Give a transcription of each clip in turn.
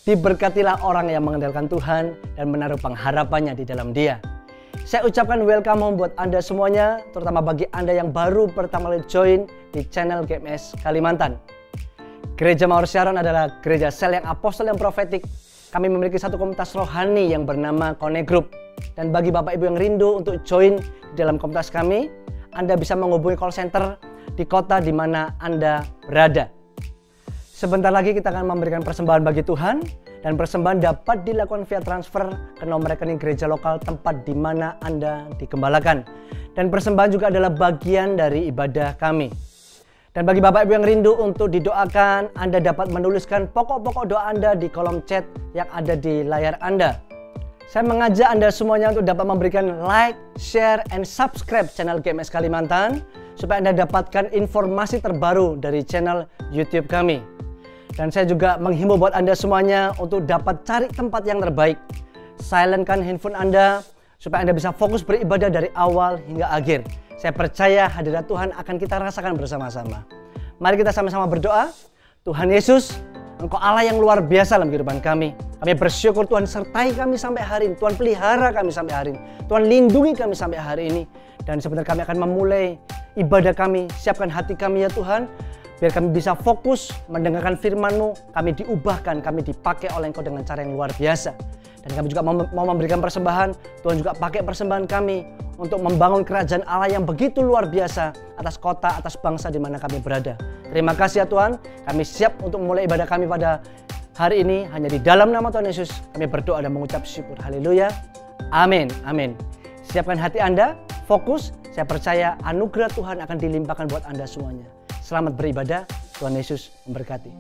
Diberkatilah orang yang mengandalkan Tuhan dan menaruh pengharapannya di dalam Dia. Saya ucapkan welcome home buat Anda semuanya, terutama bagi Anda yang baru pertama kali join di channel GMS Kalimantan. Gereja Mawar Sharon adalah gereja sel yang apostol yang profetik. Kami memiliki satu komunitas rohani yang bernama Connect Group. Dan bagi Bapak Ibu yang rindu untuk join di dalam komunitas kami, Anda bisa menghubungi call center di kota di mana Anda berada. Sebentar lagi kita akan memberikan persembahan bagi Tuhan, dan persembahan dapat dilakukan via transfer ke nomor rekening gereja lokal tempat di mana Anda digembalakan. Dan persembahan juga adalah bagian dari ibadah kami. Dan bagi Bapak Ibu yang rindu untuk didoakan, Anda dapat menuliskan pokok-pokok doa Anda di kolom chat yang ada di layar Anda. Saya mengajak Anda semuanya untuk dapat memberikan like, share, and subscribe channel GMS Kalimantan supaya Anda dapatkan informasi terbaru dari channel YouTube kami. Dan saya juga menghimbau buat Anda semuanya untuk dapat cari tempat yang terbaik. Silentkan handphone Anda supaya Anda bisa fokus beribadah dari awal hingga akhir. Saya percaya hadirat Tuhan akan kita rasakan bersama-sama. Mari kita sama-sama berdoa. Tuhan Yesus, Engkau Allah yang luar biasa dalam kehidupan kami. Kami bersyukur Tuhan sertai kami sampai hari ini. Tuhan pelihara kami sampai hari ini. Tuhan lindungi kami sampai hari ini. Dan sebentar kami akan memulai ibadah kami. Siapkan hati kami ya Tuhan. Biar kami bisa fokus mendengarkan firman-Mu. Kami diubahkan, kami dipakai oleh Engkau dengan cara yang luar biasa. Dan kami juga mau memberikan persembahan. Tuhan juga pakai persembahan kami untuk membangun kerajaan Allah yang begitu luar biasa atas kota, atas bangsa di mana kami berada. Terima kasih ya Tuhan. Kami siap untuk memulai ibadah kami pada hari ini. Hanya di dalam nama Tuhan Yesus kami berdoa dan mengucap syukur. Haleluya. Amin. Amin. Siapkan hati Anda, fokus. Saya percaya anugerah Tuhan akan dilimpahkan buat Anda semuanya. Selamat beribadah. Tuhan Yesus memberkati.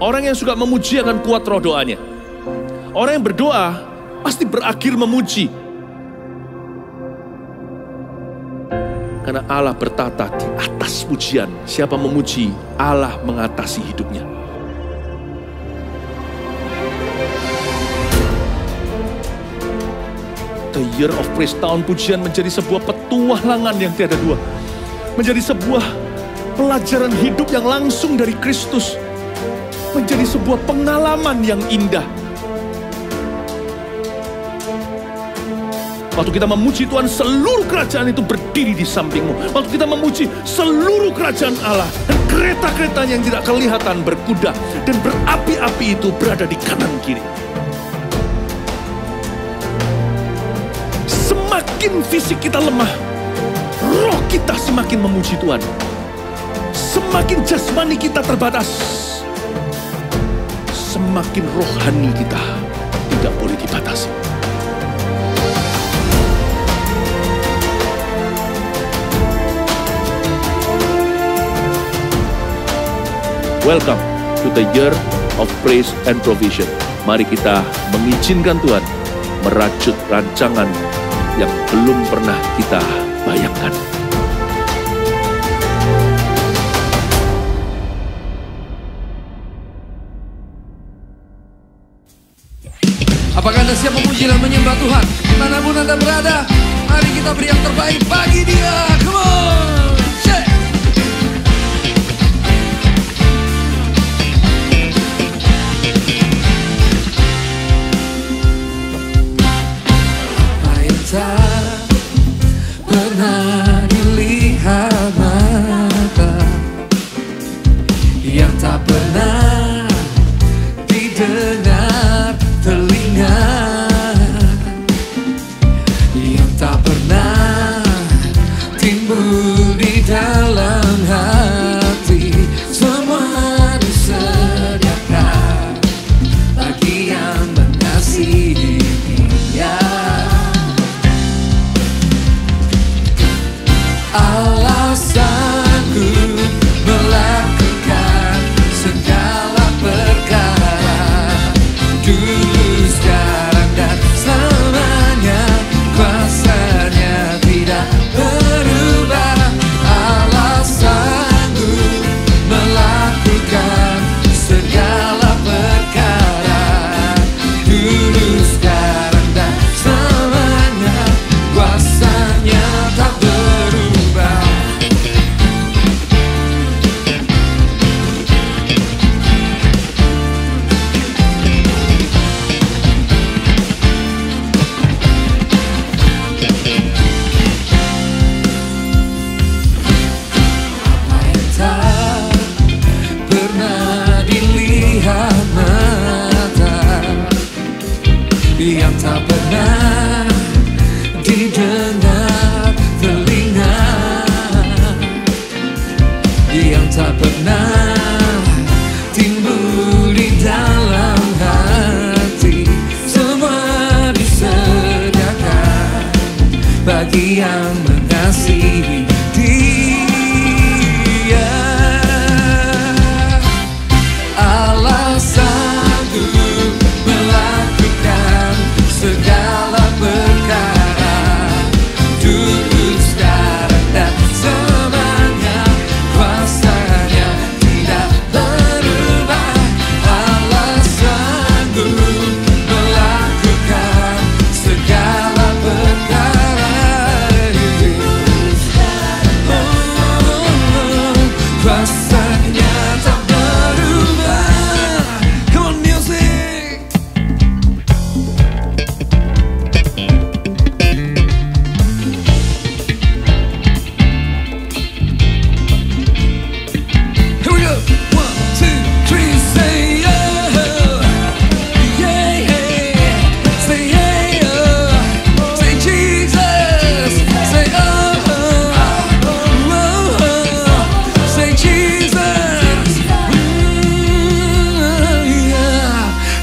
Orang yang suka memuji akan kuat roh doanya. Orang yang berdoa pasti berakhir memuji. Karena Allah bertata di atas pujian. Siapa memuji, Allah mengatasi hidupnya. The Year of Praise, tahun pujian menjadi sebuah petualangan yang tiada dua. Menjadi sebuah pelajaran hidup yang langsung dari Kristus. Menjadi sebuah pengalaman yang indah. Waktu kita memuji Tuhan, seluruh kerajaan itu berdiri di sampingmu. Waktu kita memuji, seluruh kerajaan Allah dan kereta-keretanya yang tidak kelihatan berkuda dan berapi-api itu berada di kanan kiri. Semakin fisik kita lemah, roh kita semakin memuji Tuhan. Semakin jasmani kita terbatas, semakin rohani kita tidak boleh dibatasi. Welcome to the Year of Praise and Provision. Mari kita mengizinkan Tuhan merajut rancangan yang belum pernah kita bayangkan. Apakah Anda siap memuji dan menyembah Tuhan? Dimanapun Anda berada, mari kita beri yang terbaik bagi Dia. Come on, shake. Apa yang tak pernah dilihat mata, yang tak pernah didengar telinga, yang tak pernah timbul di dalam hati, semua disediakan bagi yang mengasihi Dia. bagi yang mengasihi Dia. Allah sanggup melakukan segala perkara, dulu, sekarang, dan selamanya. Kuasanya tidak berubah. Allah sanggup melakukan segala perkara. Kuasanya tak berubah. Come on, music. Here we go. 1, 2, 3, say yeah. Yeah, yeah. Say yeah, say Jesus. Say oh, say Jesus. Yeah.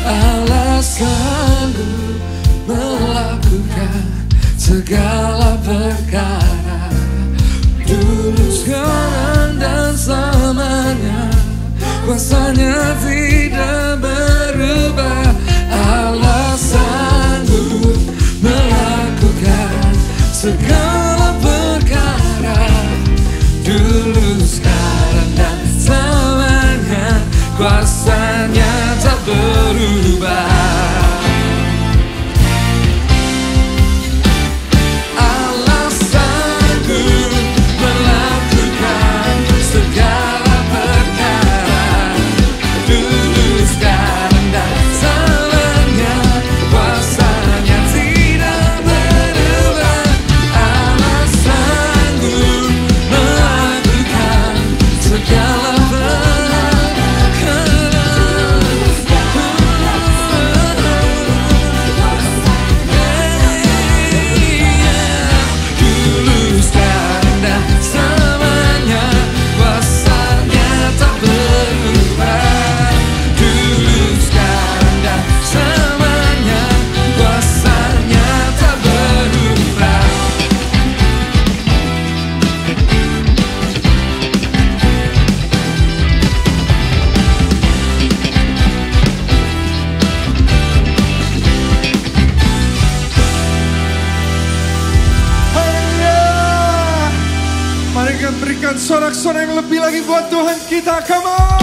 Allah sanggup melakukan segala perkara, dulu, sekarang, dan selamanya. Kuasanya tidak berubah. Allah sanggup melakukan segala perkara, dulu, sekarang, dan selamanya. Kuasanya tak berubah. Allah sanggup melakukan segala perkara, dulu, sekarang, dan selamanya. Kuasanya tidak berubah. Allah sanggup melakukan segala dulu, sekarang, dan selamanya. Kuasanya tak berubah. Dulu, sekarang, dan selamanya. Kuasanya tak berubah. Haleluya. Mari kita berikan sorak-sorai yang lebih lagi buat Tuhan kita. Come on.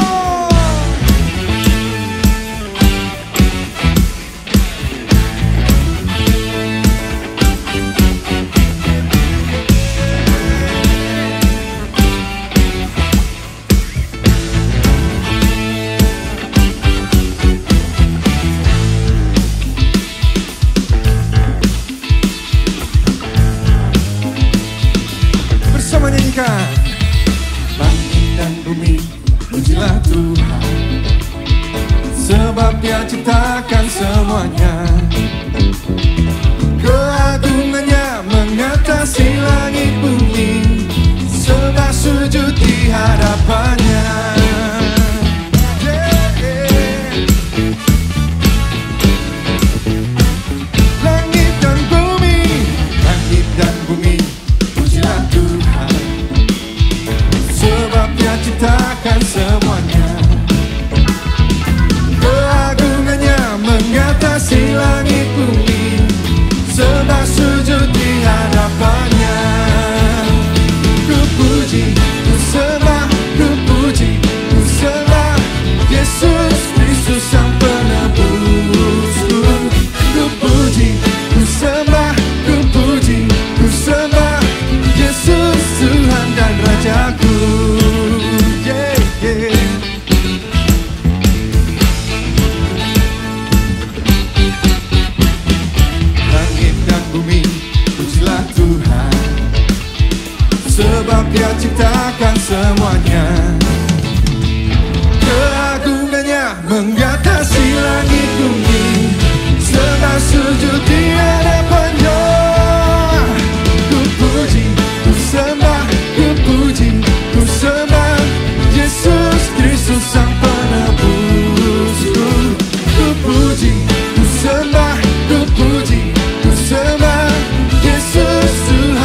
Bersama nyanyikan. Langit dan bumi, pujilah Tuhan, sebab Dia ciptakan semuanya. Keagungannya mengatasi langit bumi, sebab sujud di hadapannya. Langit dan bumi, pujilah Tuhan, sebab Dia ciptakan semuanya. Keagungannya mengatasi langit bumi, sebab sujud di hadapannya. Ku puji, ku sembah, ku puji, ku sembah Yesus Kristus Sang Penebusku. Ku puji, ku sembah, ku puji, ku sembah Yesus Tuhan dan Rajaku. Yeah, yeah. Langit dan bumi, pujilah Tuhan, sebab Dia ciptakan semuanya. Keagungannya mengatasi langit bumi, sebab sujud di hadapannya. Ku puji, ku sembah, ku puji, ku sembah Yesus Kristus Sang Penebusku. Ku puji, ku sembah, ku puji, ku sembah Yesus Tuhan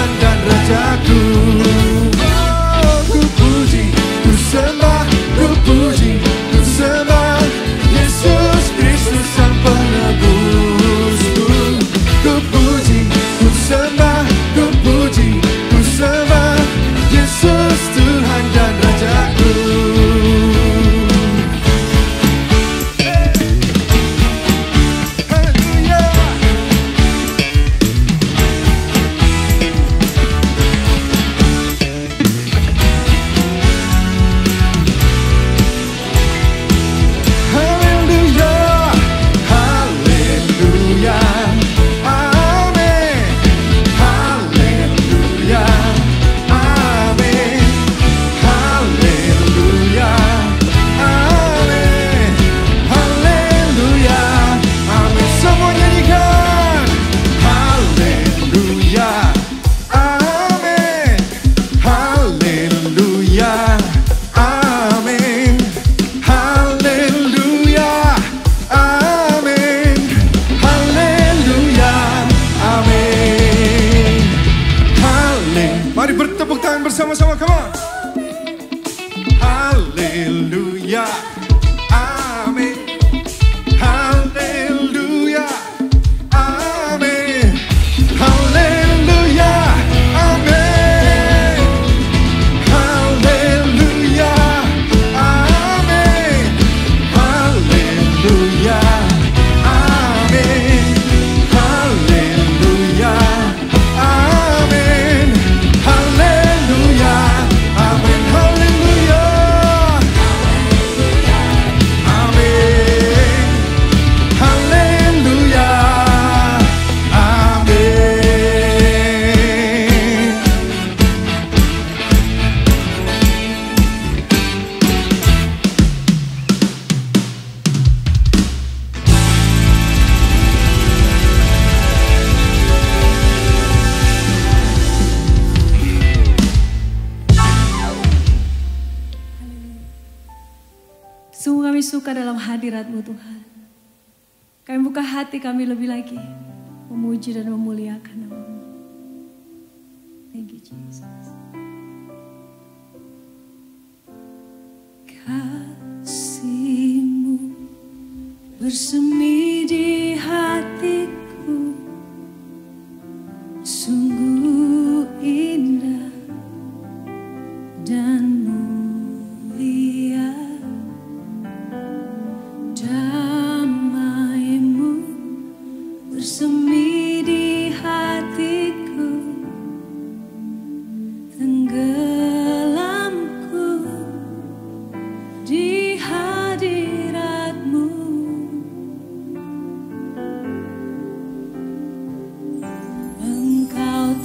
suka dalam hadirat-Mu Tuhan. Kami buka hati kami lebih lagi memuji dan memuliakan nama-Mu. Thank you Jesus. Kasih-Mu bersemi di hatiku, sungguh indah dan mulia. Damai-Mu bersemi di hatiku, tenggelamku di hadirat-Mu. Engkau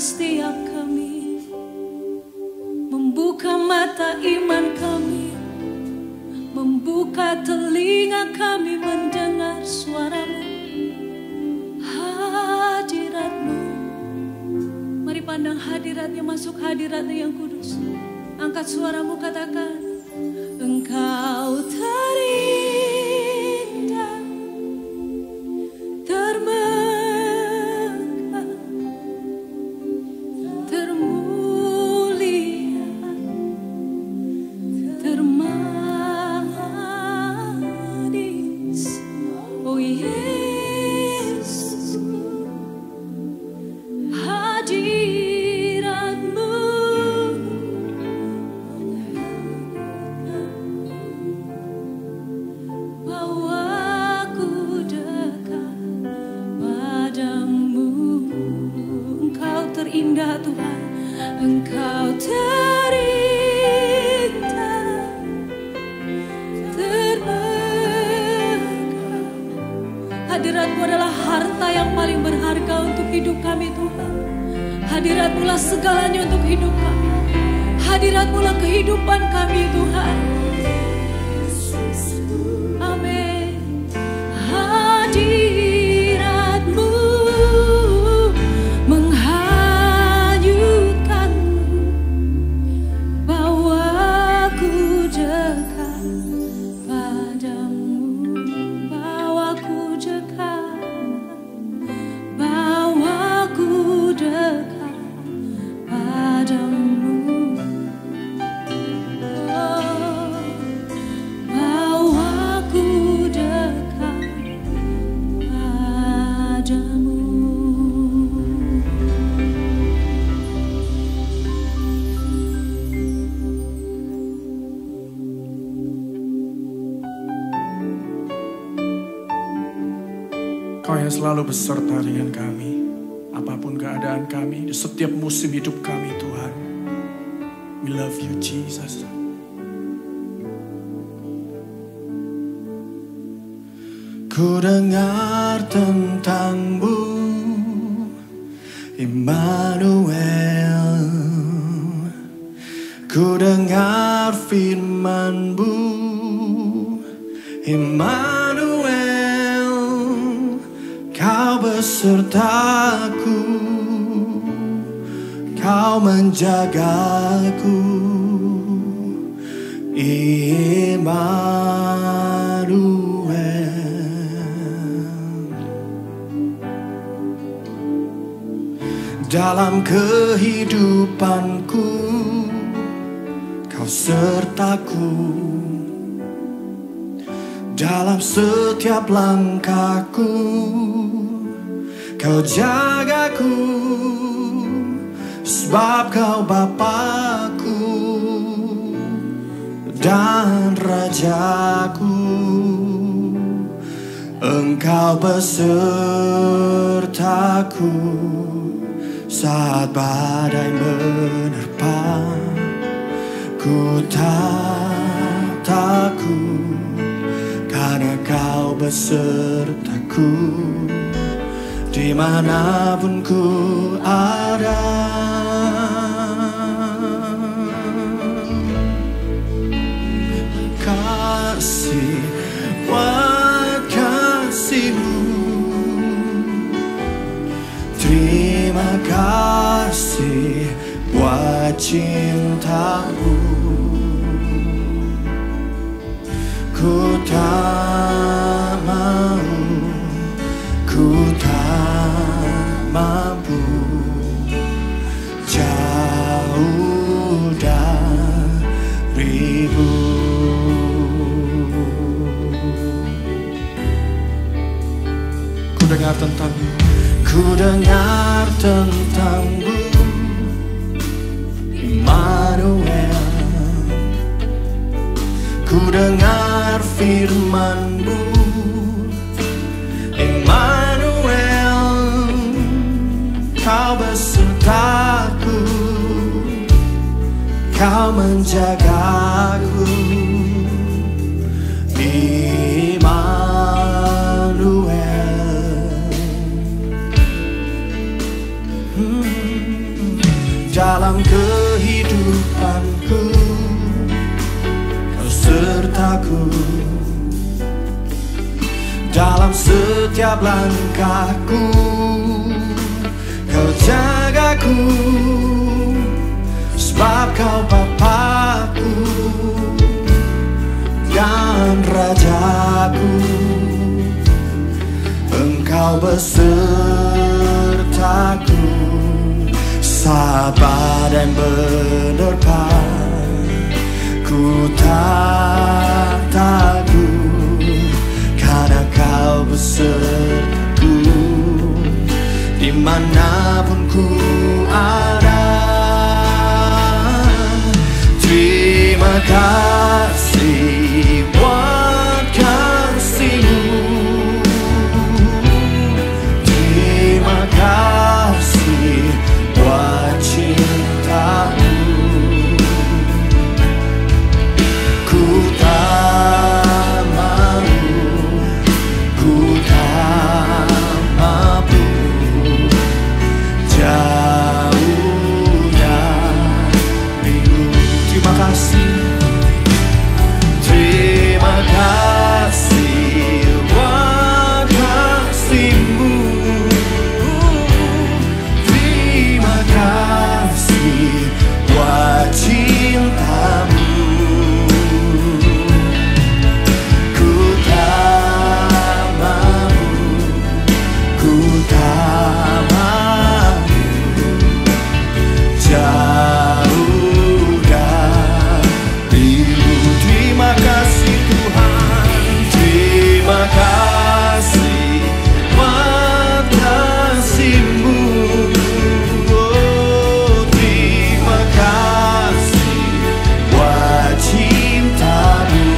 setiap kami, membuka mata iman kami, membuka telinga kami mendengar suara-Mu, hadirat-Mu. Mari pandang hadirat-Nya, masuk hadirat-Nya yang kudus. Angkat suara-Mu, katakan, Engkau terindah, termegah, termulia, termanis. Oh Yesus, hadirat-Mu bawaku dekat padamu. Engkau terindah Tuhan, Engkau terindah, termegah. Hadirat-Mu adalah harta yang paling berharga untuk hidup kami Tuhan. Hadirat-Mu lah segalanya untuk hidup kami. Hadirat-Mu lah kehidupan kami Tuhan. Amin. Hadirat-Mu menghanyutkanmu, bawaku dekat padamu, bawaku dekat, bawaku dekat padamu. Oh, bawaku dekat padamu. Kau yang selalu beserta dengan kami, apapun keadaan kami, di setiap musim hidup kami Tuhan. We love you Jesus. Ku dengar tentang-Mu, Immanuel. Ku dengar firman-Mu, Immanuel. Kau besertaku, Kau menjagaku, Immanuel. Dalam kehidupanku, Kau sertaku. Dalam setiap langkahku, Kau jagaku, sebab Kau Bapakku dan Rajaku. Engkau besertaku saat badai menerpa. Ku tak takut karena Kau besertaku dimanapun ku ada. Kasih buat kasih-Mu, terima kasih buat cinta-Mu. Ku tak mau, ku tak mampu jauh dari-Mu. Ku dengar tentang-Mu, ku dengar tentang-Mu, Immanuel. Ku dengar firman-Mu, Immanuel. Kau besertaku, Kau menjagaku, Immanuel. dalam kehidupanku, Kau sertaku dalam setiap langkahku, Kau jagaku, sebab Kau Bapakku dan Rajaku. Engkau besertaku saat badai menerpa, ku tak takut karena Kau besertaku dimanapun ku ada. Terima kasih buat kasih-Mu, terima kasih buat cinta-Mu. Ku tak mau, ku tak mampu jauh dari-Mu. Terima kasih, terima kasih buat kasih-Mu, terima kasih buat cinta-Mu. Ku tak mau, ku tak mampu jauh dari-Mu. Terima kasih Tuhan, terima kasih buat kasih-Mu, oh, terima kasih buat cinta-Mu.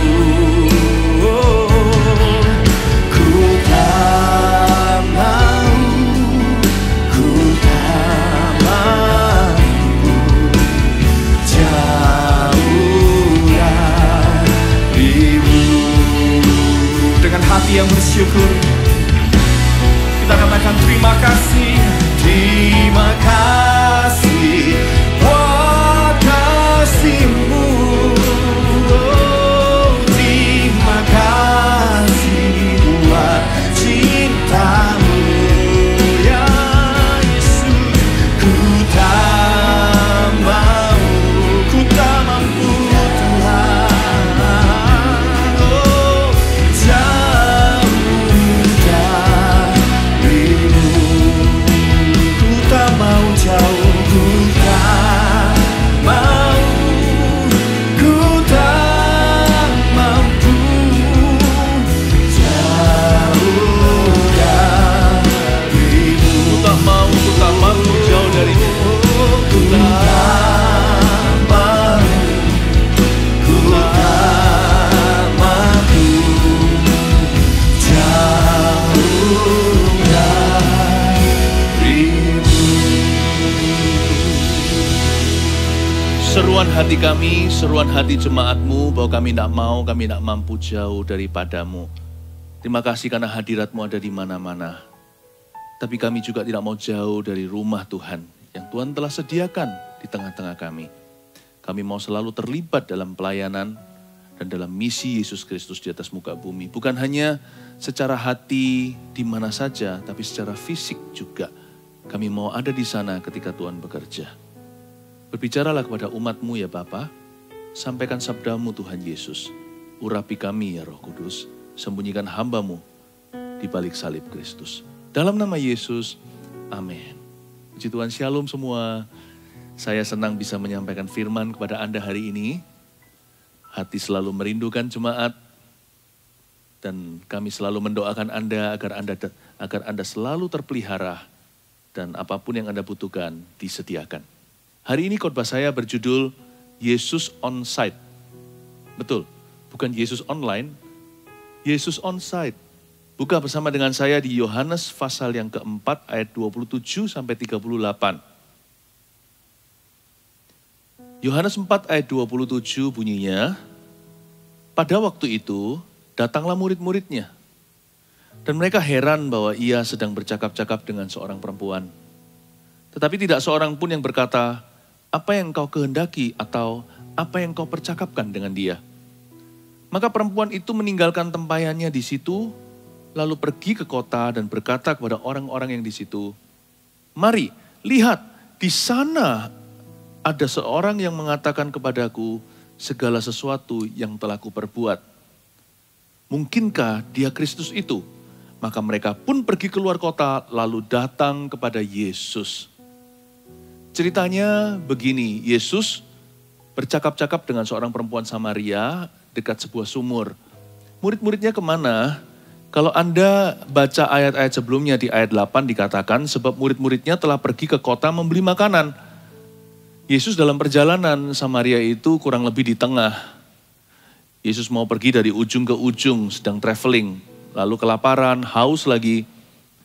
Ku tak mau, ku tak mampu jauh dari-Mu. Dengan hati yang bersyukur, kita katakan terima kasih, terima kasih buat kasih-Mu, oh, terima kasih buat cinta-Mu, ya Yesus. Ku tak mau, ku tak mampu Tuhan, oh, jauh dari-Mu. Ku tak mau jauh, ku tak mau, ku tak mampu jauh dari-Mu. Ku tak mau, ku tak mampu jauh dari-Mu. Ku tak mau, ku tak mampu jauh dari-Mu. Seruan hati kami, seruan hati jemaat-Mu bahwa kami tidak mau, kami tidak mampu jauh daripada-Mu. Terima kasih karena hadirat-Mu ada di mana-mana. Tapi kami juga tidak mau jauh dari rumah Tuhan yang Tuhan telah sediakan di tengah-tengah kami. Kami mau selalu terlibat dalam pelayanan dan dalam misi Yesus Kristus di atas muka bumi. Bukan hanya secara hati di mana saja, tapi secara fisik juga. Kami mau ada di sana ketika Tuhan bekerja. Berbicaralah kepada umat-Mu ya Bapa, sampaikan sabda-Mu Tuhan Yesus. Urapi kami ya Roh Kudus, sembunyikan hamba-Mu di balik salib Kristus. Dalam nama Yesus, amin. Puji Tuhan, shalom semua. Saya senang bisa menyampaikan firman kepada Anda hari ini. Hati selalu merindukan jemaat. Dan kami selalu mendoakan Anda agar Anda selalu terpelihara. Dan apapun yang Anda butuhkan disediakan. Hari ini khotbah saya berjudul Yesus on site. Betul, bukan Yesus online, Yesus on site. Buka bersama dengan saya di Yohanes pasal yang keempat ayat 27 sampai 38. Yohanes 4 ayat 27 bunyinya, pada waktu itu datanglah murid-muridnya. Dan mereka heran bahwa ia sedang bercakap-cakap dengan seorang perempuan. Tetapi tidak seorang pun yang berkata, apa yang kau kehendaki atau apa yang kau percakapkan dengan dia. Maka perempuan itu meninggalkan tempayannya di situ, lalu pergi ke kota dan berkata kepada orang-orang yang di situ, "Mari, lihat, di sana ada seorang yang mengatakan kepadaku segala sesuatu yang telah kuperbuat. Mungkinkah dia Kristus itu?" Maka mereka pun pergi keluar kota lalu datang kepada Yesus. Ceritanya begini, Yesus bercakap-cakap dengan seorang perempuan Samaria dekat sebuah sumur. Murid-muridnya kemana? Kalau Anda baca ayat-ayat sebelumnya di ayat 8 dikatakan sebab murid-muridnya telah pergi ke kota membeli makanan. Yesus dalam perjalanan Samaria itu kurang lebih di tengah. Yesus mau pergi dari ujung ke ujung, sedang traveling. Lalu kelaparan, haus lagi.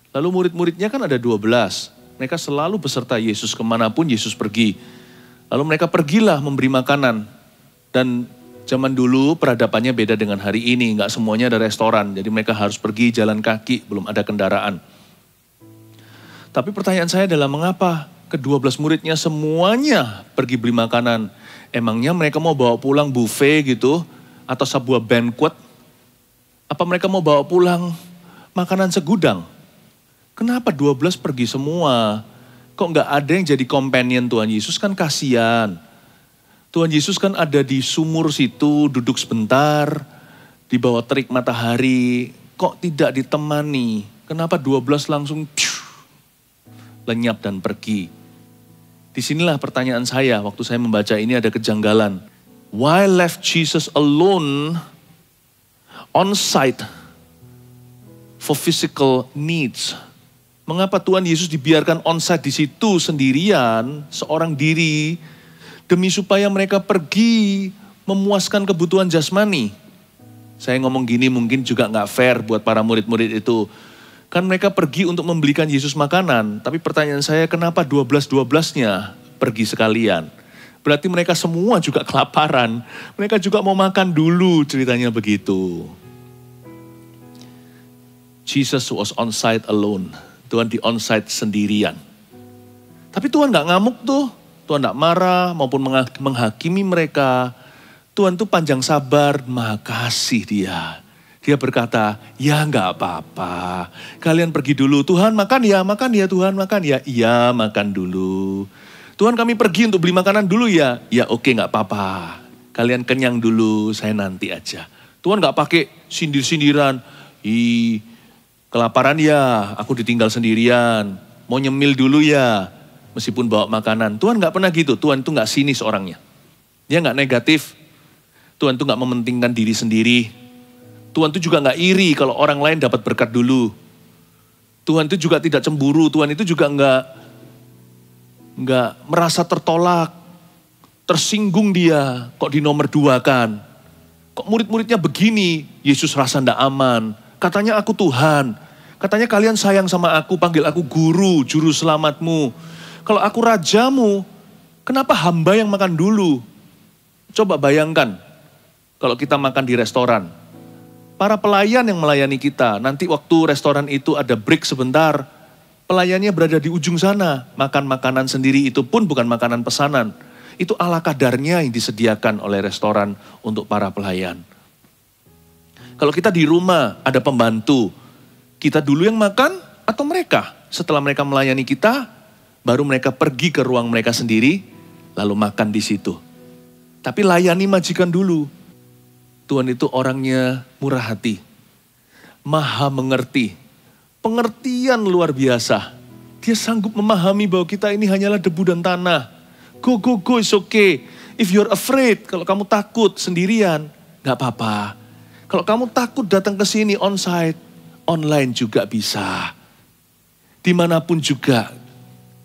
Lalu murid-muridnya kan ada 12. Mereka selalu beserta Yesus kemanapun Yesus pergi. Lalu mereka pergilah memberi makanan. Dan zaman dulu peradabannya beda dengan hari ini. Nggak semuanya ada restoran. Jadi mereka harus pergi jalan kaki, belum ada kendaraan. Tapi pertanyaan saya adalah mengapa ke-12 muridnya semuanya pergi beli makanan? Emangnya mereka mau bawa pulang buffet gitu? Atau sebuah banquet? Apa mereka mau bawa pulang makanan segudang? Kenapa 12 pergi semua? Kok nggak ada yang jadi companion Tuhan Yesus? Kan kasihan. Tuhan Yesus kan ada di sumur situ, duduk sebentar, di bawah terik matahari. Kok tidak ditemani? Kenapa 12 langsung lenyap dan pergi? Disinilah pertanyaan saya, waktu saya membaca ini ada kejanggalan. Why left Jesus alone on site for physical needs? Mengapa Tuhan Yesus dibiarkan on-site di situ sendirian, seorang diri, demi supaya mereka pergi memuaskan kebutuhan jasmani? Saya ngomong gini mungkin juga nggak fair buat para murid-murid itu. Kan mereka pergi untuk membelikan Yesus makanan, tapi pertanyaan saya kenapa 12-12-nya pergi sekalian? Berarti mereka semua juga kelaparan, mereka juga mau makan dulu, ceritanya begitu. Jesus was on-site alone. Tuhan di onsite sendirian. Tapi Tuhan gak ngamuk tuh. Tuhan gak marah maupun menghakimi mereka. Tuhan tuh panjang sabar, maha kasih dia. Dia berkata, ya gak apa-apa. Kalian pergi dulu, Tuhan makan ya Tuhan makan ya. Iya makan dulu. Tuhan kami pergi untuk beli makanan dulu ya. Ya oke gak apa-apa. Kalian kenyang dulu, saya nanti aja. Tuhan gak pakai sindir-sindiran. Kelaparan ya, aku ditinggal sendirian. Mau nyemil dulu ya, meskipun bawa makanan. Tuhan gak pernah gitu, Tuhan tuh gak sinis orangnya. Dia gak negatif. Tuhan tuh gak mementingkan diri sendiri. Tuhan tuh juga gak iri kalau orang lain dapat berkat dulu. Tuhan tuh juga tidak cemburu, Tuhan itu juga gak merasa tertolak. Tersinggung dia, kok di nomor 2 kan. Kok murid-muridnya begini, Yesus rasa gak aman. Katanya aku Tuhan, katanya kalian sayang sama aku, panggil aku guru, juru selamatmu. Kalau aku rajamu, kenapa hamba yang makan dulu? Coba bayangkan, kalau kita makan di restoran. Para pelayan yang melayani kita, nanti waktu restoran itu ada break sebentar, pelayannya berada di ujung sana, makan makanan sendiri itu pun bukan makanan pesanan. Itu ala kadarnya yang disediakan oleh restoran untuk para pelayan. Kalau kita di rumah ada pembantu, kita dulu yang makan atau mereka? Setelah mereka melayani kita, baru mereka pergi ke ruang mereka sendiri, lalu makan di situ. Tapi layani majikan dulu. Tuhan itu orangnya murah hati, maha mengerti, pengertian luar biasa. Dia sanggup memahami bahwa kita ini hanyalah debu dan tanah. Go, it's okay. If you're afraid, kalau kamu takut sendirian, gak apa-apa. Kalau kamu takut datang ke sini on-site, online juga bisa. Dimanapun juga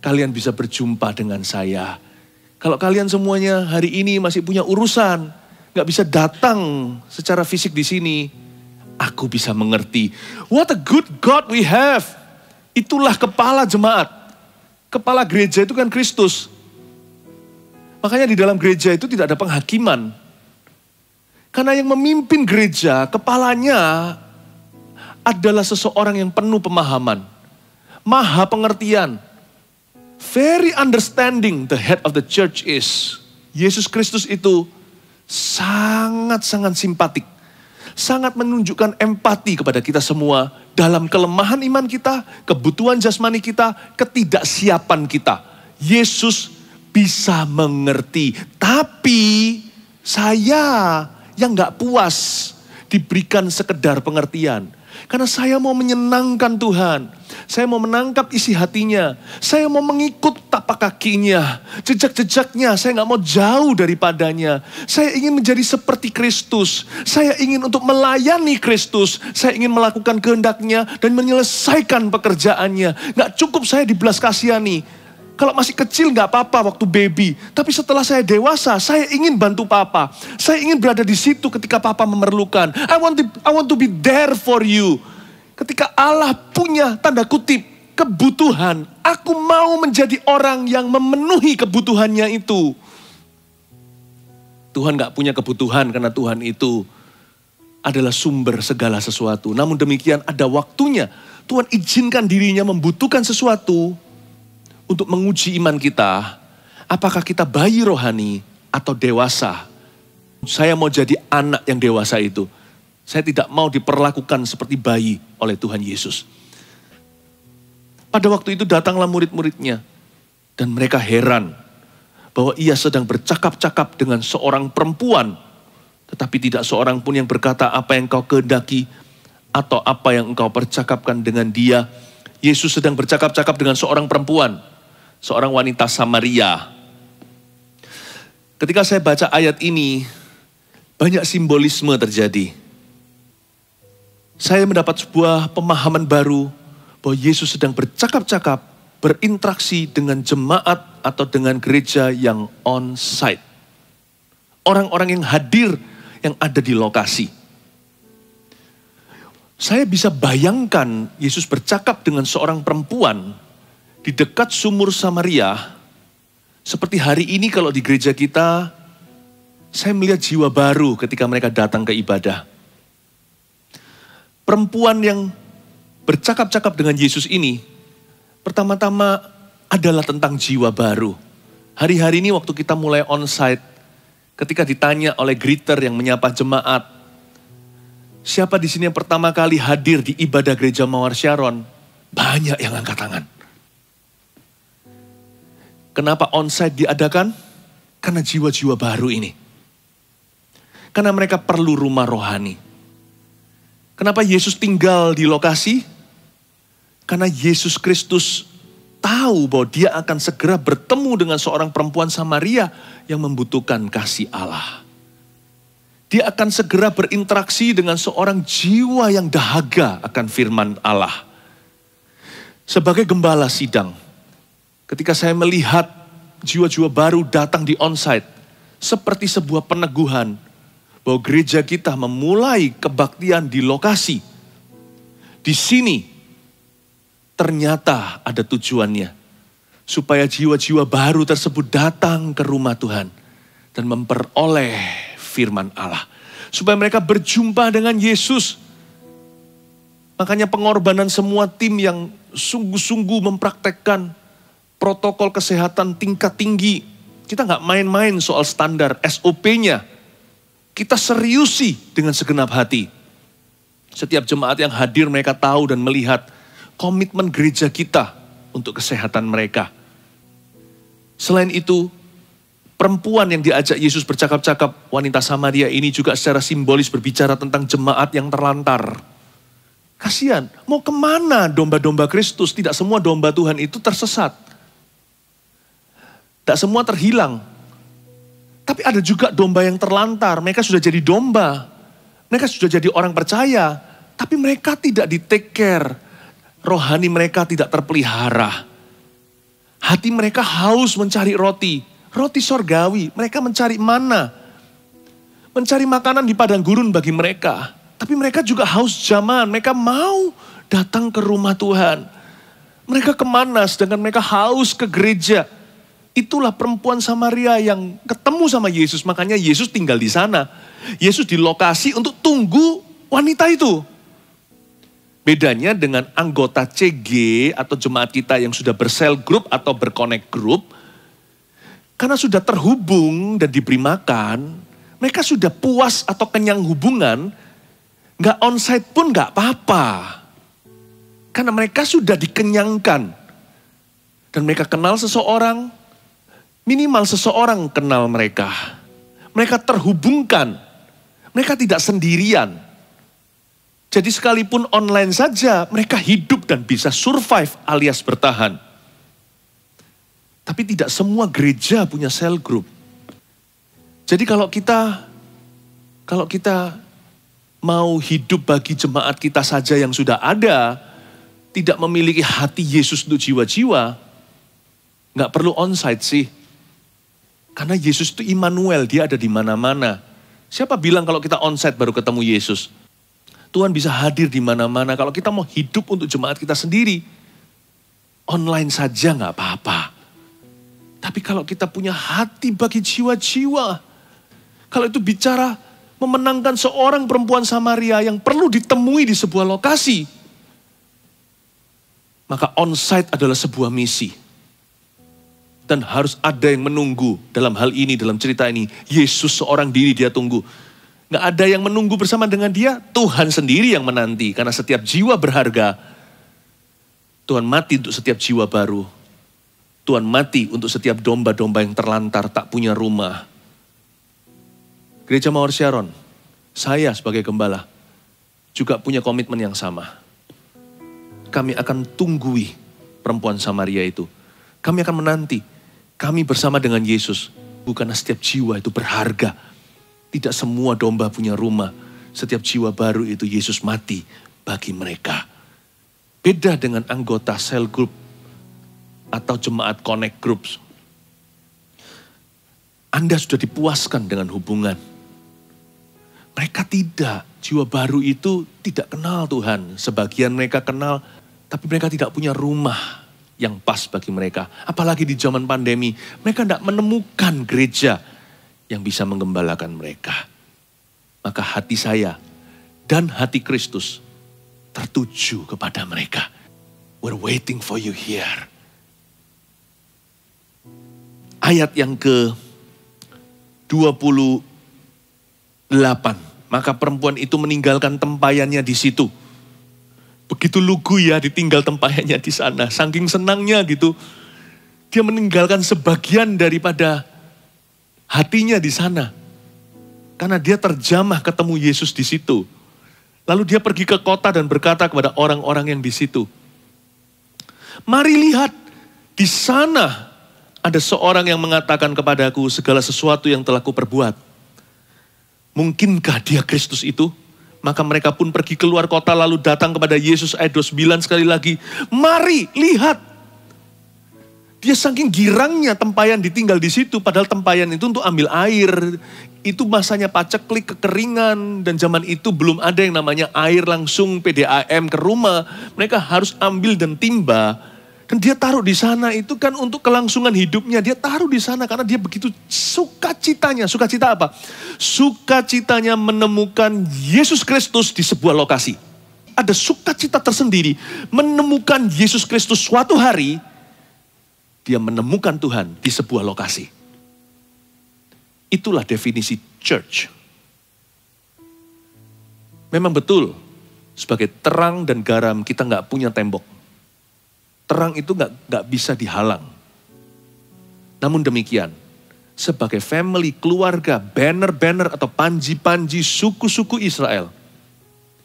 kalian bisa berjumpa dengan saya. Kalau kalian semuanya hari ini masih punya urusan, gak bisa datang secara fisik di sini, aku bisa mengerti. What a good God we have. Itulah kepala jemaat. Kepala gereja itu kan Kristus. Makanya di dalam gereja itu tidak ada penghakiman. Karena yang memimpin gereja, kepalanya adalah seseorang yang penuh pemahaman. Maha pengertian. very understanding the head of the church is. Yesus Kristus itu sangat-sangat simpatik. Sangat menunjukkan empati kepada kita semua dalam kelemahan iman kita, kebutuhan jasmani kita, ketidaksiapan kita. Yesus bisa mengerti. Tapi saya yang gak puas diberikan sekedar pengertian. Karena saya mau menyenangkan Tuhan. Saya mau menangkap isi hatinya. Saya mau mengikut tapak kakinya. Jejak-jejaknya. Saya gak mau jauh daripadanya. Saya ingin menjadi seperti Kristus. Saya ingin untuk melayani Kristus. Saya ingin melakukan kehendaknya dan menyelesaikan pekerjaannya. Gak cukup saya dibelas kasihani. Kalau masih kecil gak apa-apa waktu baby. Tapi setelah saya dewasa, saya ingin bantu papa. Saya ingin berada di situ ketika papa memerlukan. I want to be there for you. Ketika Allah punya tanda kutip kebutuhan, aku mau menjadi orang yang memenuhi kebutuhannya itu. Tuhan gak punya kebutuhan karena Tuhan itu adalah sumber segala sesuatu. Namun demikian ada waktunya Tuhan izinkan dirinya membutuhkan sesuatu untuk menguji iman kita, apakah kita bayi rohani atau dewasa. Saya mau jadi anak yang dewasa itu. Saya tidak mau diperlakukan seperti bayi oleh Tuhan Yesus. Pada waktu itu datanglah murid-muridnya. Dan mereka heran bahwa ia sedang bercakap-cakap dengan seorang perempuan. Tetapi tidak seorang pun yang berkata apa yang kau kehendaki atau apa yang engkau percakapkan dengan dia. Yesus sedang bercakap-cakap dengan seorang perempuan. Seorang wanita Samaria. Ketika saya baca ayat ini, banyak simbolisme terjadi. Saya mendapat sebuah pemahaman baru bahwa Yesus sedang bercakap-cakap, berinteraksi dengan jemaat atau dengan gereja yang on-site. Orang-orang yang hadir, yang ada di lokasi. Saya bisa bayangkan Yesus bercakap dengan seorang perempuan di dekat sumur Samaria, seperti hari ini kalau di gereja kita, saya melihat jiwa baru ketika mereka datang ke ibadah. Perempuan yang bercakap-cakap dengan Yesus ini, pertama-tama adalah tentang jiwa baru. Hari-hari ini waktu kita mulai on-site, ketika ditanya oleh greeter yang menyapa jemaat, siapa di sini yang pertama kali hadir di ibadah gereja Mawar Sharon? Banyak yang angkat tangan. Kenapa on-site diadakan? Karena jiwa-jiwa baru ini. Karena mereka perlu rumah rohani. Kenapa Yesus tinggal di lokasi? Karena Yesus Kristus tahu bahwa dia akan segera bertemu dengan seorang perempuan Samaria yang membutuhkan kasih Allah. Dia akan segera berinteraksi dengan seorang jiwa yang dahaga akan firman Allah. Sebagai gembala sidang, ketika saya melihat jiwa-jiwa baru datang di onsite, seperti sebuah peneguhan bahwa gereja kita memulai kebaktian di lokasi. Di sini ternyata ada tujuannya, supaya jiwa-jiwa baru tersebut datang ke rumah Tuhan dan memperoleh firman Allah. Supaya mereka berjumpa dengan Yesus. Makanya pengorbanan semua tim yang sungguh-sungguh mempraktekkan protokol kesehatan tingkat tinggi. Kita nggak main-main soal standar SOP-nya. Kita seriusi dengan segenap hati. Setiap jemaat yang hadir mereka tahu dan melihat komitmen gereja kita untuk kesehatan mereka. Selain itu, perempuan yang diajak Yesus bercakap-cakap, wanita Samaria ini juga secara simbolis berbicara tentang jemaat yang terlantar. Kasihan, mau kemana domba-domba Kristus? Tidak semua domba Tuhan itu tersesat. Tidak semua terhilang. Tapi ada juga domba yang terlantar. Mereka sudah jadi domba. Mereka sudah jadi orang percaya. Tapi mereka tidak di-take care. Rohani mereka tidak terpelihara. Hati mereka haus mencari roti. Roti sorgawi. Mereka mencari mana? Mencari makanan di padang gurun bagi mereka. Tapi mereka juga haus zaman. Mereka mau datang ke rumah Tuhan. Mereka kemana? Sedangkan mereka haus ke gereja. Itulah perempuan Samaria yang ketemu sama Yesus. Makanya Yesus tinggal di sana. Yesus di lokasi untuk tunggu wanita itu. Bedanya dengan anggota CG atau jemaat kita yang sudah bersel group atau berconnect group, karena sudah terhubung dan diberi makan, mereka sudah puas atau kenyang hubungan, nggak onsite pun nggak apa-apa. Karena mereka sudah dikenyangkan. Dan mereka kenal seseorang, minimal seseorang kenal mereka. Mereka terhubungkan, mereka tidak sendirian. Jadi sekalipun online saja, mereka hidup dan bisa survive alias bertahan. Tapi tidak semua gereja punya cell group. Jadi kalau kita mau hidup bagi jemaat kita saja yang sudah ada, tidak memiliki hati Yesus untuk jiwa-jiwa, nggak perlu onsite sih. Karena Yesus itu Immanuel, dia ada di mana-mana. Siapa bilang kalau kita onsite baru ketemu Yesus? Tuhan bisa hadir di mana-mana. Kalau kita mau hidup untuk jemaat kita sendiri, online saja nggak apa-apa. Tapi kalau kita punya hati bagi jiwa-jiwa, kalau itu bicara memenangkan seorang perempuan Samaria yang perlu ditemui di sebuah lokasi, maka onsite adalah sebuah misi. Dan harus ada yang menunggu dalam hal ini, dalam cerita ini. Yesus seorang diri dia tunggu. Nggak ada yang menunggu bersama dengan dia, Tuhan sendiri yang menanti. Karena setiap jiwa berharga, Tuhan mati untuk setiap jiwa baru. Tuhan mati untuk setiap domba-domba yang terlantar, tak punya rumah. Gereja Mawar Sharon, saya sebagai gembala, juga punya komitmen yang sama. Kami akan tunggui perempuan Samaria itu. Kami akan menanti, kami bersama dengan Yesus. Bukan setiap jiwa itu berharga. Tidak semua domba punya rumah. Setiap jiwa baru itu Yesus mati bagi mereka. Beda dengan anggota cell group atau jemaat connect groups. Anda sudah dipuaskan dengan hubungan. Mereka tidak. Jiwa baru itu tidak kenal Tuhan. Sebagian mereka kenal, tapi mereka tidak punya rumah yang pas bagi mereka. Apalagi di zaman pandemi, mereka tidak menemukan gereja yang bisa menggembalakan mereka. Maka hati saya dan hati Kristus tertuju kepada mereka. We're waiting for you here. Ayat yang ke-28. Maka perempuan itu meninggalkan tempayannya di situ. Begitu lugu ya ditinggal tempayannya di sana. Saking senangnya gitu. Dia meninggalkan sebagian daripada hatinya di sana. Karena dia terjamah ketemu Yesus di situ. Lalu dia pergi ke kota dan berkata kepada orang-orang yang di situ. Mari lihat, di sana ada seorang yang mengatakan kepadaku segala sesuatu yang telah kuperbuat. Mungkinkah dia Kristus itu? Maka mereka pun pergi keluar kota lalu datang kepada Yesus. Ayat 29 sekali lagi. Mari lihat. Dia saking girangnya tempayan ditinggal di situ. Padahal tempayan itu untuk ambil air. Itu masanya paceklik, kekeringan. Dan zaman itu belum ada yang namanya air langsung PDAM ke rumah. Mereka harus ambil dan timba. Dan dia taruh di sana itu kan untuk kelangsungan hidupnya. Dia taruh di sana karena dia begitu sukacitanya. Sukacita apa? Sukacitanya menemukan Yesus Kristus di sebuah lokasi. Ada sukacita tersendiri menemukan Yesus Kristus suatu hari. Dia menemukan Tuhan di sebuah lokasi. Itulah definisi church. Memang betul, sebagai terang dan garam kita nggak punya tembok. Terang itu nggak bisa dihalang. Namun demikian, sebagai family, keluarga, banner-banner atau panji-panji suku-suku Israel,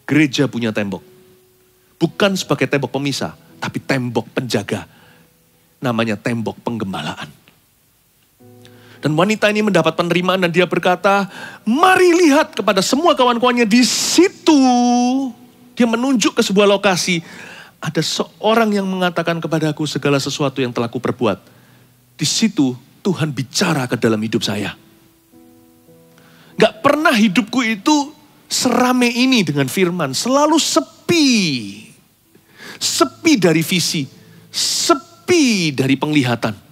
gereja punya tembok. Bukan sebagai tembok pemisah, tapi tembok penjaga. Namanya tembok penggembalaan. Dan wanita ini mendapat penerimaan dan dia berkata, mari lihat kepada semua kawan-kawannya di situ. Dia menunjuk ke sebuah lokasi. Ada seorang yang mengatakan kepadaku segala sesuatu yang telah kuperbuat. Di situ Tuhan bicara ke dalam hidup saya. Gak pernah hidupku itu serame ini dengan firman. Selalu sepi. Sepi dari visi. Sepi dari penglihatan.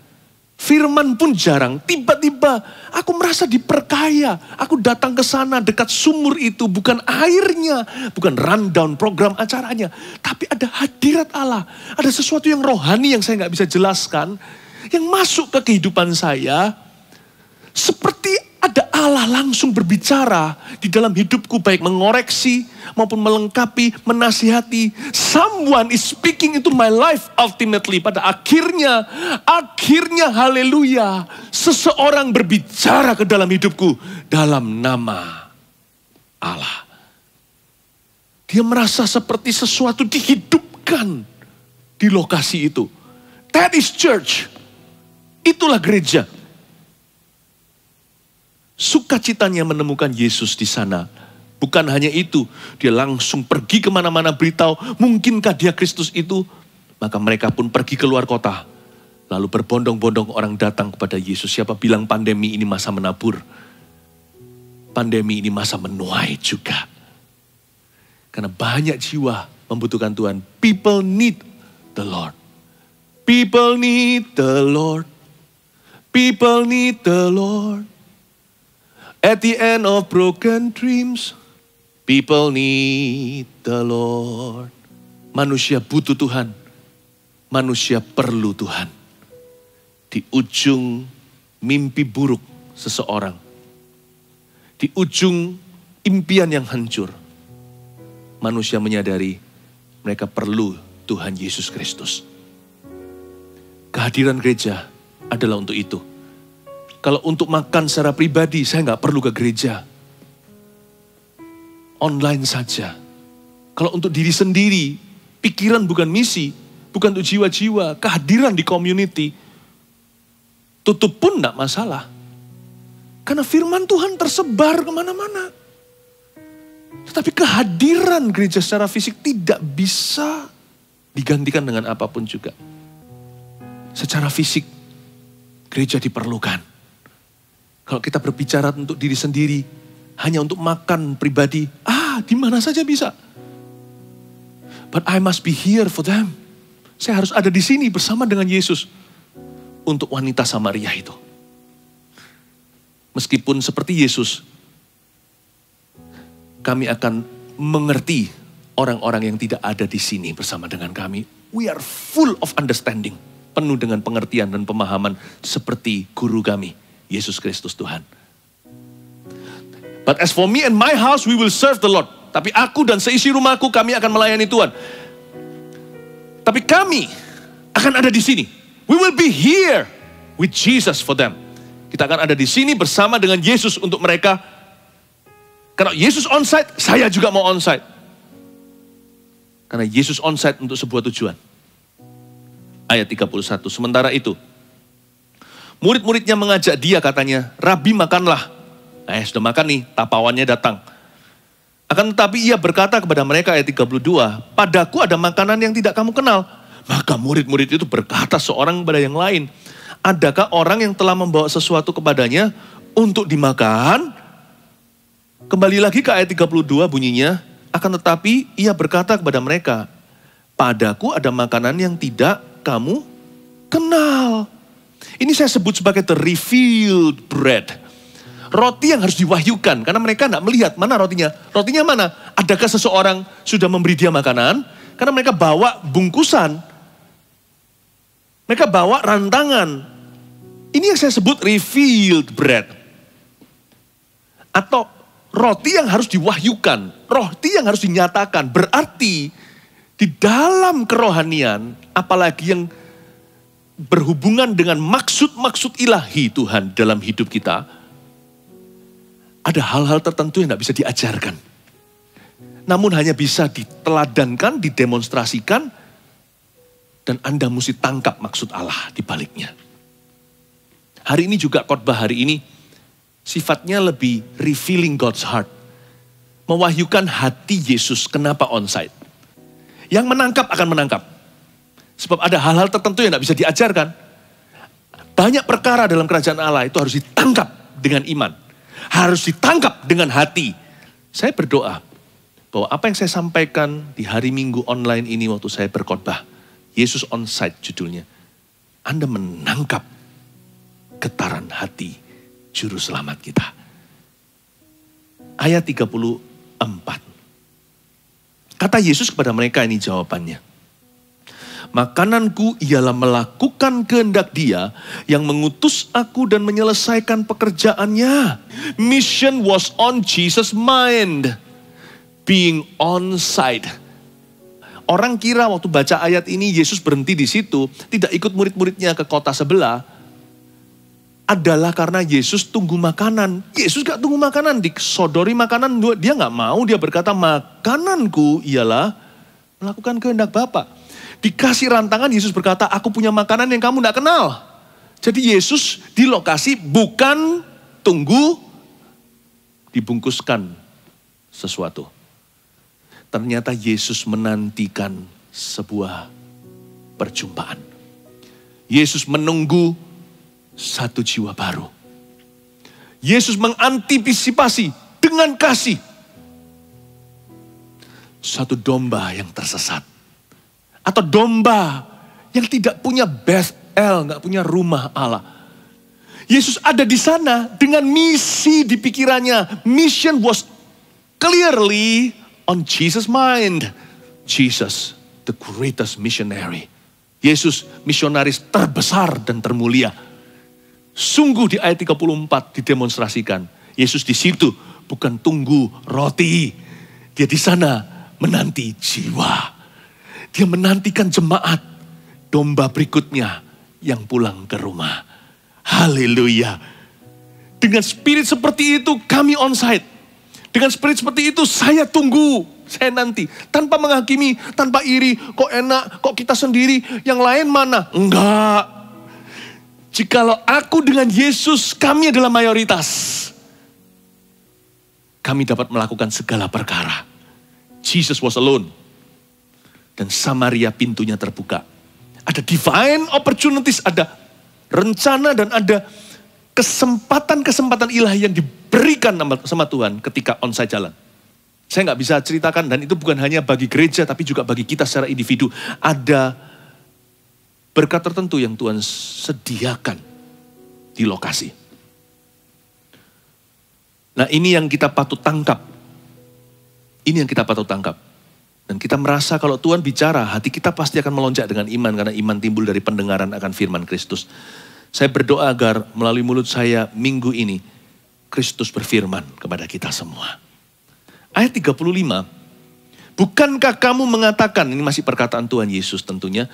Firman pun jarang. Tiba-tiba aku merasa diperkaya. Aku datang ke sana dekat sumur itu. Bukan airnya. Bukan rundown program acaranya. Tapi ada hadirat Allah. Ada sesuatu yang rohani yang saya gak bisa jelaskan. Yang masuk ke kehidupan saya. Seperti ada Allah langsung berbicara di dalam hidupku. Baik mengoreksi maupun melengkapi, menasihati. Someone is speaking into my life ultimately. Pada akhirnya haleluya. Seseorang berbicara ke dalam hidupku dalam nama Allah. Dia merasa seperti sesuatu dihidupkan di lokasi itu. That is church. Itulah gereja. Sukacitanya menemukan Yesus di sana. Bukan hanya itu, dia langsung pergi kemana-mana beritahu, mungkinkah dia Kristus itu? Maka mereka pun pergi keluar kota. Lalu berbondong-bondong orang datang kepada Yesus. Siapa bilang pandemi ini masa menabur? Pandemi ini masa menuai juga. Karena banyak jiwa membutuhkan Tuhan. People need the Lord. People need the Lord. People need the Lord. At the end of broken dreams, people need the Lord. Manusia butuh Tuhan. Manusia perlu Tuhan. Di ujung mimpi buruk seseorang. Di ujung impian yang hancur. Manusia menyadari mereka perlu Tuhan Yesus Kristus. Kehadiran gereja adalah untuk itu. Kalau untuk makan secara pribadi, saya nggak perlu ke gereja. Online saja. Kalau untuk diri sendiri, pikiran bukan misi, bukan untuk jiwa-jiwa, kehadiran di community, tutup pun nggak masalah. Karena firman Tuhan tersebar kemana-mana. Tetapi kehadiran gereja secara fisik tidak bisa digantikan dengan apapun juga. Secara fisik, gereja diperlukan. Kalau kita berbicara untuk diri sendiri, hanya untuk makan pribadi, di mana saja bisa. But I must be here for them. Saya harus ada di sini bersama dengan Yesus. Untuk wanita Samaria itu. Meskipun seperti Yesus, kami akan mengerti orang-orang yang tidak ada di sini bersama dengan kami. We are full of understanding. Penuh dengan pengertian dan pemahaman seperti guru kami. Yesus Kristus Tuhan. But as for me and my house, we will serve the Lord. Tapi aku dan seisi rumahku, kami akan melayani Tuhan. Tapi kami akan ada di sini. We will be here with Jesus for them. Kita akan ada di sini bersama dengan Yesus untuk mereka. Karena Yesus onsite, saya juga mau onsite. Karena Yesus onsite untuk sebuah tujuan. Ayat 31, sementara itu. Murid-muridnya mengajak dia katanya, Rabi makanlah. Sudah makan nih, tapawannya datang. Akan tetapi ia berkata kepada mereka ayat 32, padaku ada makanan yang tidak kamu kenal. Maka murid-murid itu berkata seorang kepada yang lain, adakah orang yang telah membawa sesuatu kepadanya untuk dimakan? Kembali lagi ke ayat 32 bunyinya, akan tetapi ia berkata kepada mereka, padaku ada makanan yang tidak kamu kenal. Ini saya sebut sebagai the revealed bread. Roti yang harus diwahyukan. Karena mereka tidak melihat mana rotinya. Rotinya mana? Adakah seseorang sudah memberi dia makanan? Karena mereka bawa bungkusan. Mereka bawa rantangan. Ini yang saya sebut revealed bread. Atau roti yang harus diwahyukan. Roti yang harus dinyatakan. Berarti di dalam kerohanian, apalagi yang berhubungan dengan maksud-maksud ilahi Tuhan dalam hidup kita, ada hal-hal tertentu yang tidak bisa diajarkan. Namun hanya bisa diteladankan, didemonstrasikan, dan Anda mesti tangkap maksud Allah di baliknya. Hari ini juga khotbah hari ini, sifatnya lebih revealing God's heart. Mewahyukan hati Yesus, kenapa onsite. Yang menangkap akan menangkap. Sebab ada hal-hal tertentu yang tidak bisa diajarkan. Banyak perkara dalam kerajaan Allah itu harus ditangkap dengan iman. Harus ditangkap dengan hati. Saya berdoa bahwa apa yang saya sampaikan di hari Minggu online ini waktu saya berkhotbah, Yesus on site judulnya. Anda menangkap hati Juru Selamat kita. Ayat 34. Kata Yesus kepada mereka, ini jawabannya. Makananku ialah melakukan kehendak Dia yang mengutus aku dan menyelesaikan pekerjaannya. Mission was on Jesus' mind. Being on site. Orang kira waktu baca ayat ini Yesus berhenti di situ, tidak ikut murid-muridnya ke kota sebelah, adalah karena Yesus tunggu makanan. Yesus gak tunggu makanan, disodori makanan, dia gak mau, dia berkata makananku ialah melakukan kehendak Bapa. Dikasih rantangan, Yesus berkata aku punya makanan yang kamu gak kenal. Jadi Yesus di lokasi bukan tunggu dibungkuskan sesuatu. Ternyata Yesus menantikan sebuah perjumpaan. Yesus menunggu satu jiwa baru. Yesus mengantisipasi dengan kasih satu domba yang tersesat. Atau domba yang tidak punya Bethel, nggak punya rumah Allah. Yesus ada di sana dengan misi di pikirannya. Mission was clearly on Jesus' mind. Jesus, the greatest missionary. Yesus, misionaris terbesar dan termulia. Sungguh di ayat 34 didemonstrasikan. Yesus di situ bukan tunggu roti. Dia di sana menanti jiwa. Dia menantikan jemaat, domba berikutnya yang pulang ke rumah. Haleluya. Dengan spirit seperti itu kami onsite. Dengan spirit seperti itu saya tunggu, saya nanti. Tanpa menghakimi, tanpa iri, kok enak, kok kita sendiri, yang lain mana? Enggak. Jikalau aku dengan Yesus, kami adalah mayoritas. Kami dapat melakukan segala perkara. Jesus was alone. Dan Samaria pintunya terbuka. Ada divine opportunities, ada rencana dan ada kesempatan-kesempatan ilahi yang diberikan sama Tuhan ketika onsite jalan. Saya nggak bisa ceritakan dan itu bukan hanya bagi gereja tapi juga bagi kita secara individu. Ada berkat tertentu yang Tuhan sediakan di lokasi. Nah ini yang kita patut tangkap. Ini yang kita patut tangkap. Dan kita merasa kalau Tuhan bicara, hati kita pasti akan melonjak dengan iman. Karena iman timbul dari pendengaran akan firman Kristus. Saya berdoa agar melalui mulut saya minggu ini, Kristus berfirman kepada kita semua. Ayat 35, bukankah kamu mengatakan, ini masih perkataan Tuhan Yesus tentunya.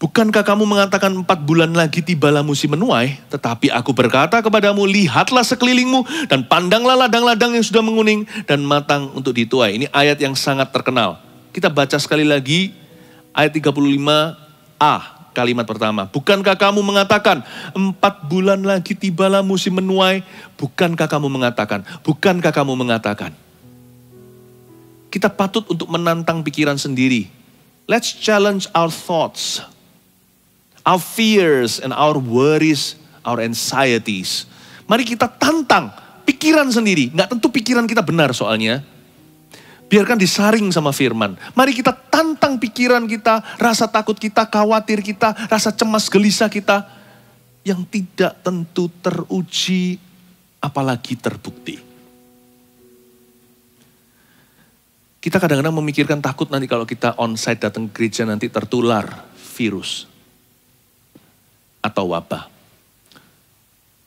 Bukankah kamu mengatakan 4 bulan lagi tibalah musim menuai, tetapi aku berkata kepadamu, lihatlah sekelilingmu dan pandanglah ladang-ladang yang sudah menguning dan matang untuk dituai. Ini ayat yang sangat terkenal. Kita baca sekali lagi ayat 35a, kalimat pertama. Bukankah kamu mengatakan 4 bulan lagi tibalah musim menuai, bukankah kamu mengatakan, bukankah kamu mengatakan. Kita patut untuk menantang pikiran sendiri. Let's challenge our thoughts. Our fears and our worries, our anxieties. Mari kita tantang pikiran sendiri. Nggak tentu pikiran kita benar soalnya. Biarkan disaring sama firman. Mari kita tantang pikiran kita, rasa takut kita, khawatir kita, rasa cemas gelisah kita. Yang tidak tentu teruji, apalagi terbukti. Kita kadang-kadang memikirkan takut nanti kalau kita onsite datang ke gereja nanti tertular virus. Atau wabah.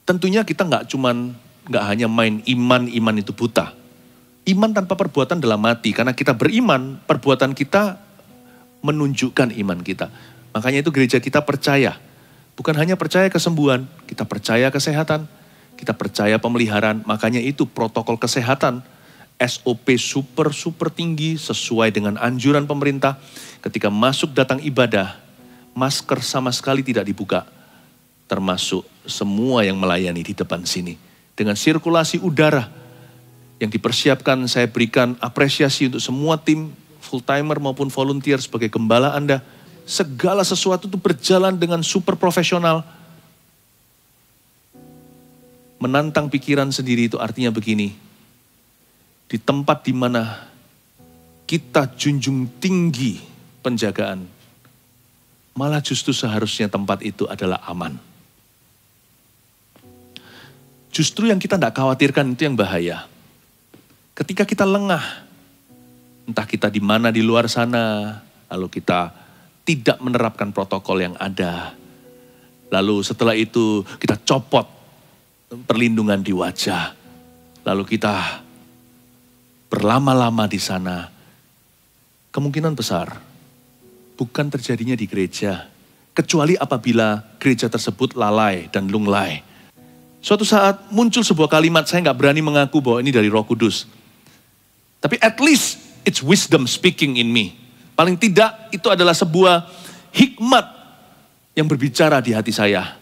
Tentunya kita nggak hanya main iman itu buta. Iman tanpa perbuatan dalam mati. Karena kita beriman, perbuatan kita menunjukkan iman kita. Makanya itu gereja kita percaya. Bukan hanya percaya kesembuhan, kita percaya kesehatan, kita percaya pemeliharaan. Makanya itu protokol kesehatan, SOP super tinggi sesuai dengan anjuran pemerintah. Ketika masuk datang ibadah, masker sama sekali tidak dibuka. Termasuk semua yang melayani di depan sini. Dengan sirkulasi udara yang dipersiapkan, saya berikan apresiasi untuk semua tim full timer maupun volunteer sebagai gembala Anda. Segala sesuatu itu berjalan dengan super profesional. Menantang pikiran sendiri itu artinya begini. Di tempat di mana kita junjung tinggi penjagaan, malah justru seharusnya tempat itu adalah aman. Justru yang kita tidak khawatirkan itu yang bahaya. Ketika kita lengah, entah kita di mana di luar sana, lalu kita tidak menerapkan protokol yang ada. Lalu setelah itu kita copot perlindungan di wajah. Lalu kita berlama-lama di sana. Kemungkinan besar bukan terjadinya di gereja. Kecuali apabila gereja tersebut lalai dan lunglai. Suatu saat muncul sebuah kalimat, saya nggak berani mengaku bahwa ini dari Roh Kudus. Tapi at least it's wisdom speaking in me. Paling tidak itu adalah sebuah hikmat yang berbicara di hati saya.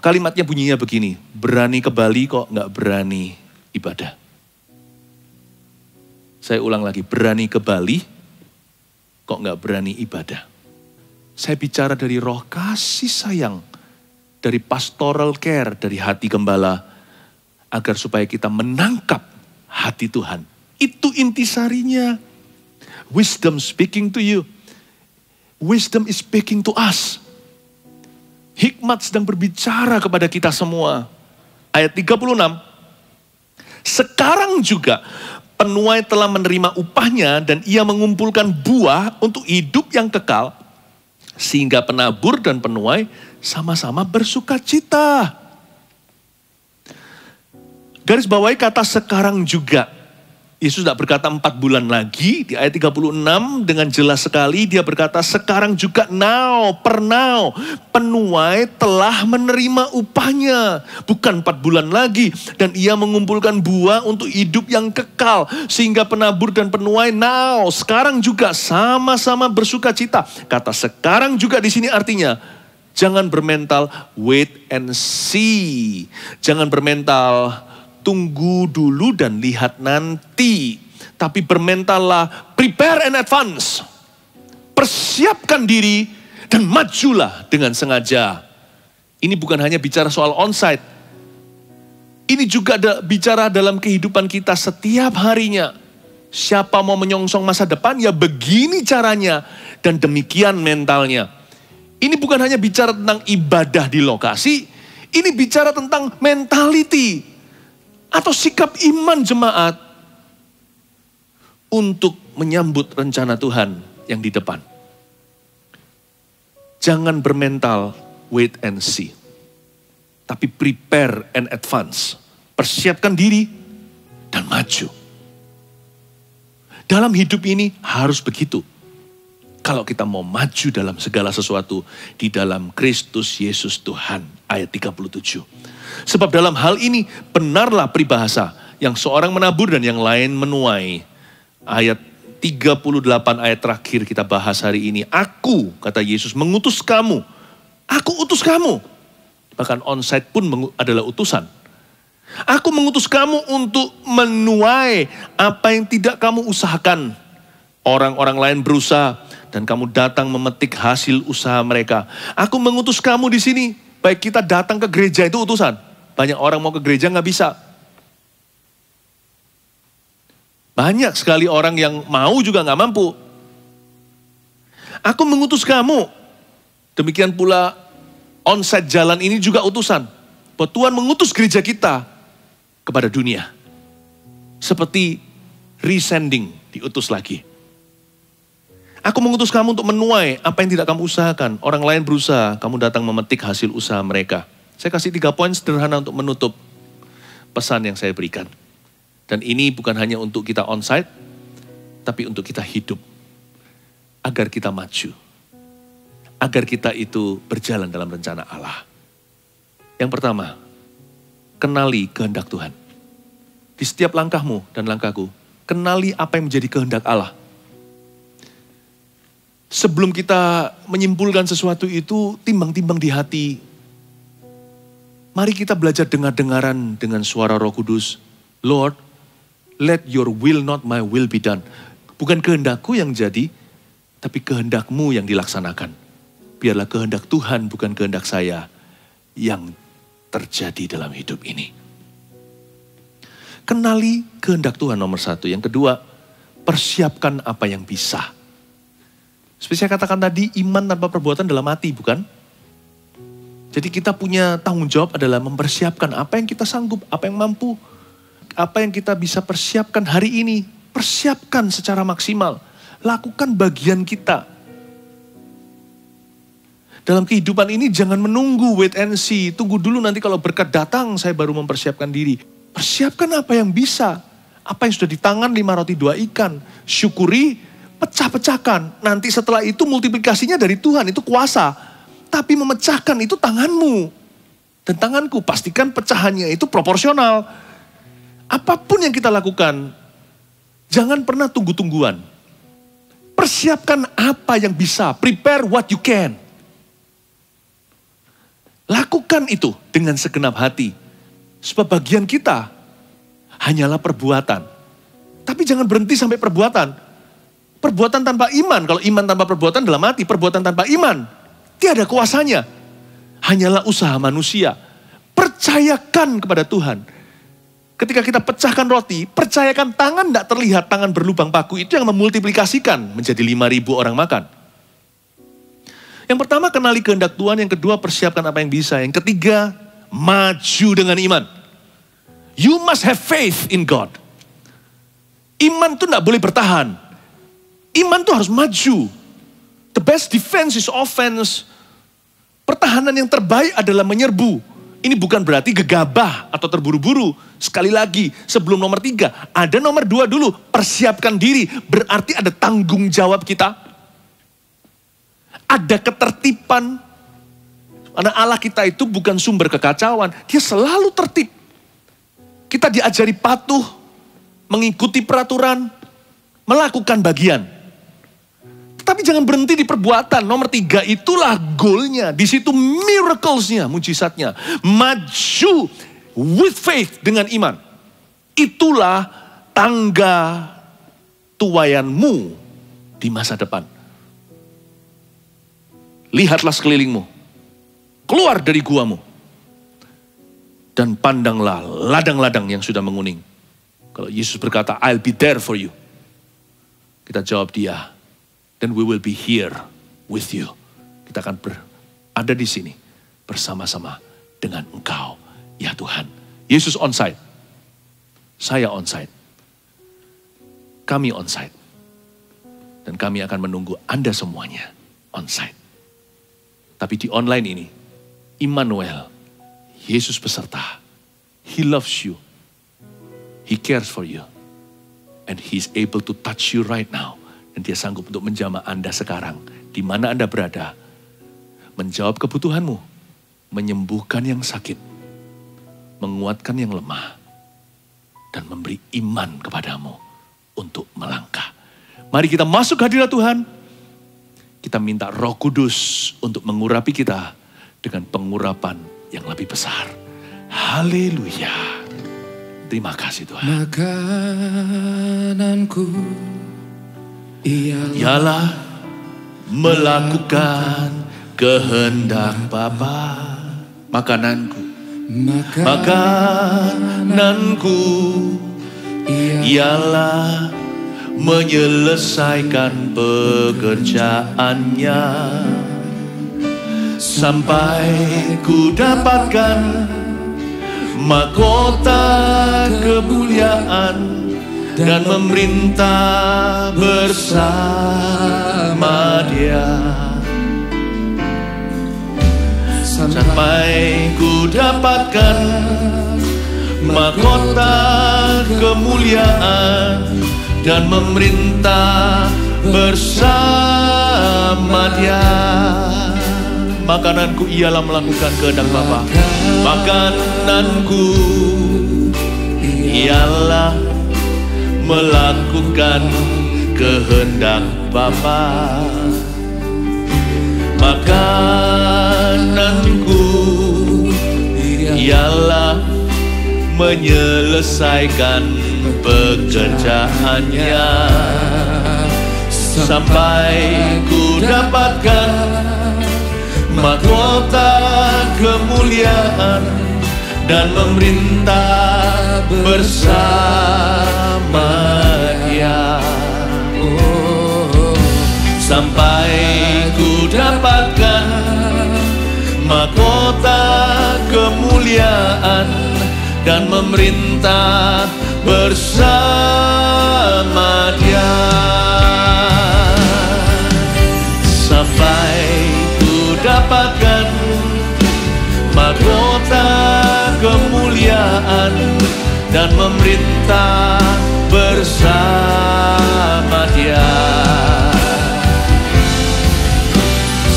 Kalimatnya bunyinya begini, berani ke Bali kok nggak berani ibadah. Saya ulang lagi, berani ke Bali kok nggak berani ibadah. Saya bicara dari roh kasih sayang, dari pastoral care, dari hati gembala, agar supaya kita menangkap hati Tuhan. Itu intisarinya. Wisdom speaking to you. Wisdom is speaking to us. Hikmat sedang berbicara kepada kita semua. Ayat 36. Sekarang juga penuai telah menerima upahnya dan ia mengumpulkan buah untuk hidup yang kekal. Sehingga penabur dan penuai sama-sama bersukacita. Garis bawahi kata sekarang juga. Yesus tidak berkata 4 bulan lagi. Di ayat 36 dengan jelas sekali dia berkata sekarang juga now, per now. Penuai telah menerima upahnya. Bukan 4 bulan lagi. Dan ia mengumpulkan buah untuk hidup yang kekal. Sehingga penabur dan penuai now. Sekarang juga sama-sama bersukacita. Kata sekarang juga di sini artinya jangan bermental wait and see. Jangan bermental tunggu dulu dan lihat nanti. Tapi bermentallah prepare in advance. Persiapkan diri dan majulah dengan sengaja. Ini bukan hanya bicara soal onsite. Ini juga bicara dalam kehidupan kita setiap harinya. Siapa mau menyongsong masa depan ya begini caranya. Dan demikian mentalnya. Ini bukan hanya bicara tentang ibadah di lokasi. Ini bicara tentang mentality. Atau sikap iman jemaat untuk menyambut rencana Tuhan yang di depan. Jangan bermental wait and see. Tapi prepare and advance. Persiapkan diri dan maju. Dalam hidup ini harus begitu. Kalau kita mau maju dalam segala sesuatu di dalam Kristus Yesus Tuhan. Ayat 37. Sebab dalam hal ini benarlah peribahasa yang seorang menabur dan yang lain menuai. Ayat 38 ayat terakhir kita bahas hari ini. Aku, kata Yesus, mengutus kamu. Aku utus kamu. Bahkan onsite pun adalah utusan. Aku mengutus kamu untuk menuai apa yang tidak kamu usahakan. Orang-orang lain berusaha dan kamu datang memetik hasil usaha mereka. Aku mengutus kamu di sini. Baik kita datang ke gereja itu utusan. Banyak orang mau ke gereja nggak bisa. Banyak sekali orang yang mau juga nggak mampu. Aku mengutus kamu. Demikian pula onsite jalan ini juga utusan. Bahwa Tuhan mengutus gereja kita kepada dunia. Seperti resending, diutus lagi. Aku mengutus kamu untuk menuai apa yang tidak kamu usahakan. Orang lain berusaha, kamu datang memetik hasil usaha mereka. Saya kasih 3 poin sederhana untuk menutup pesan yang saya berikan. Dan ini bukan hanya untuk kita onsite, tapi untuk kita hidup. Agar kita maju. Agar kita itu berjalan dalam rencana Allah. Yang pertama, kenali kehendak Tuhan. Di setiap langkahmu dan langkahku, kenali apa yang menjadi kehendak Allah. Sebelum kita menyimpulkan sesuatu itu, timbang-timbang di hati. Mari kita belajar dengar-dengaran dengan suara Roh Kudus. Lord, let your will not my will be done. Bukan kehendakku yang jadi, tapi kehendakmu yang dilaksanakan. Biarlah kehendak Tuhan, bukan kehendak saya, yang terjadi dalam hidup ini. Kenali kehendak Tuhan nomor 1. Yang kedua, persiapkan apa yang bisa. Seperti saya katakan tadi, iman tanpa perbuatan dalam hati, bukan? Jadi kita punya tanggung jawab adalah mempersiapkan apa yang kita sanggup, apa yang mampu, apa yang kita bisa persiapkan hari ini. Persiapkan secara maksimal. Lakukan bagian kita. Dalam kehidupan ini jangan menunggu wait and see. Tunggu dulu nanti kalau berkat datang saya baru mempersiapkan diri. Persiapkan apa yang bisa. Apa yang sudah di tangan 5 roti 2 ikan. Syukuri, pecah-pecahkan. Nanti setelah itu multiplikasinya dari Tuhan, itu kuasa. Tapi memecahkan itu tanganmu. Dan tanganku, pastikan pecahannya itu proporsional. Apapun yang kita lakukan, jangan pernah tunggu-tungguan. Persiapkan apa yang bisa. Prepare what you can. Lakukan itu dengan segenap hati. Sebab bagian kita hanyalah perbuatan. Tapi jangan berhenti sampai perbuatan. Perbuatan tanpa iman. Kalau iman tanpa perbuatan dalam hati. Perbuatan tanpa iman. Tiada kuasanya. Hanyalah usaha manusia. Percayakan kepada Tuhan. Ketika kita pecahkan roti, percayakan tangan tidak terlihat, tangan berlubang paku itu yang memultiplikasikan menjadi 5.000 orang makan. Yang pertama, kenali kehendak Tuhan. Yang kedua, persiapkan apa yang bisa. Yang ketiga, maju dengan iman. You must have faith in God. Iman itu tidak boleh bertahan. Iman itu harus maju. The best defense is offense. Pertahanan yang terbaik adalah menyerbu. Ini bukan berarti gegabah atau terburu-buru. Sekali lagi, sebelum nomor 3, ada nomor 2 dulu. Persiapkan diri, berarti ada tanggung jawab kita. Ada ketertiban. Karena Allah kita itu bukan sumber kekacauan. Dia selalu tertib. Kita diajari patuh, mengikuti peraturan, melakukan bagian. Tapi jangan berhenti di perbuatan. Nomor 3 itulah goalnya. Di situ miracles-nya, mujizatnya. Maju with faith dengan iman. Itulah tangga tuaianmu di masa depan. Lihatlah sekelilingmu. Keluar dari guamu. Dan pandanglah ladang-ladang yang sudah menguning. Kalau Yesus berkata, I'll be there for you. Kita jawab dia. Then we will be here with you. Kita akan berada di sini. Bersama-sama dengan engkau. Ya Tuhan. Yesus on-site. Saya on-site. Kami on-site. Dan kami akan menunggu Anda semuanya on-site. Tapi di online ini, Immanuel, Yesus beserta. He loves you. He cares for you. And He is able to touch you right now. Dan Dia sanggup untuk menjamah Anda sekarang. Di mana Anda berada. Menjawab kebutuhanmu. Menyembuhkan yang sakit. Menguatkan yang lemah. Dan memberi iman kepadamu. Untuk melangkah. Mari kita masuk hadirat Tuhan. Kita minta Roh Kudus untuk mengurapi kita dengan pengurapan yang lebih besar. Haleluya. Terima kasih Tuhan. Makananku ialah melakukan kehendak Bapa. Makananku ialah menyelesaikan pekerjaannya sampai ku dapatkan mahkota kemuliaan dan memerintah bersama Dia. Sampai ku dapatkan mahkota kemuliaan dan memerintah bersama Dia. Makananku ialah melakukan kehendak Bapa. Makananku ialah melakukan kehendak Bapa. Makananku ialah menyelesaikan pekerjaannya sampai ku dapatkan mahkota kemuliaan dan memerintah bersama Dia. Sampai ku dapatkan mahkota kemuliaan dan memerintah bersama Dia. Sampai ku dapatkan mahkota kemuliaan dan memerintah bersama Dia.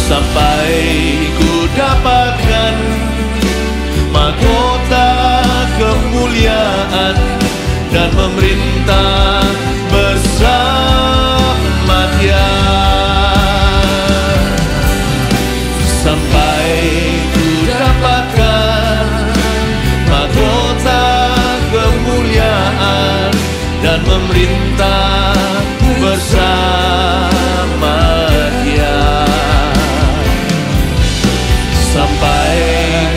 Sampai ku dapatkan mahkota kemuliaan dan memerintah bersama Dia. Sampai ku dapatkan mahkota kemuliaan dan memerintah bersama Dia. Sampai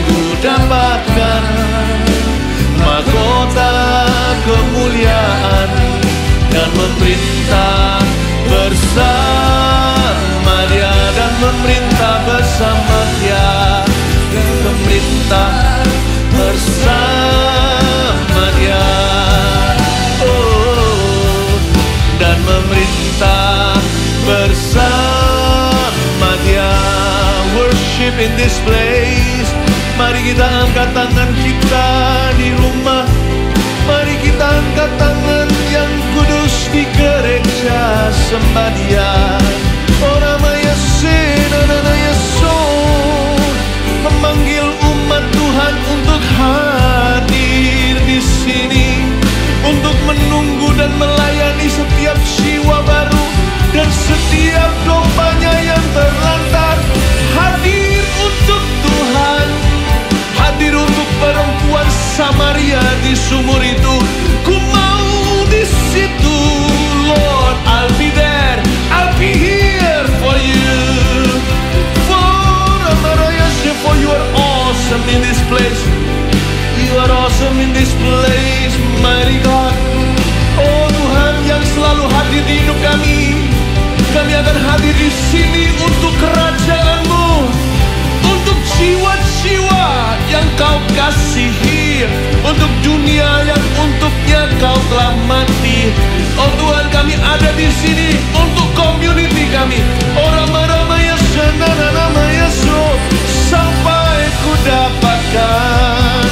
ku dapatkan mahkota kemuliaan dan memerintah bersama Dia, dan memerintah bersama Dia, dan memerintah bersama Dia. Oh, dan memerintah bersama Dia. Worship in this place. Mari kita angkat tangan kita di rumah. Mari kita angkat tangan yang kudus di gereja, sembah Dia. Oramaya senanaya son, memanggil umat Tuhan untuk hadir di sini, untuk menunggu dan melayani setiap jiwa baru dan setiap dombanya yang terlantar. Hadir untuk Tuhan, hadir untuk perempuan Samaria di sumur itu. Ku mau di situ, Lord, I'll be there, I'll be here for you. For you are awesome in this place. You are awesome in this place, mighty God. Oh Tuhan yang selalu hadir di hidup kami. Kami akan hadir di sini untuk kerajaan-Mu, untuk jiwa-jiwa yang Kau kasihi, untuk dunia yang untuknya Kau telah mati. Oh Tuhan, kami ada di sini untuk community kami. Orang-orang senanamaya so, sampai ku dapatkan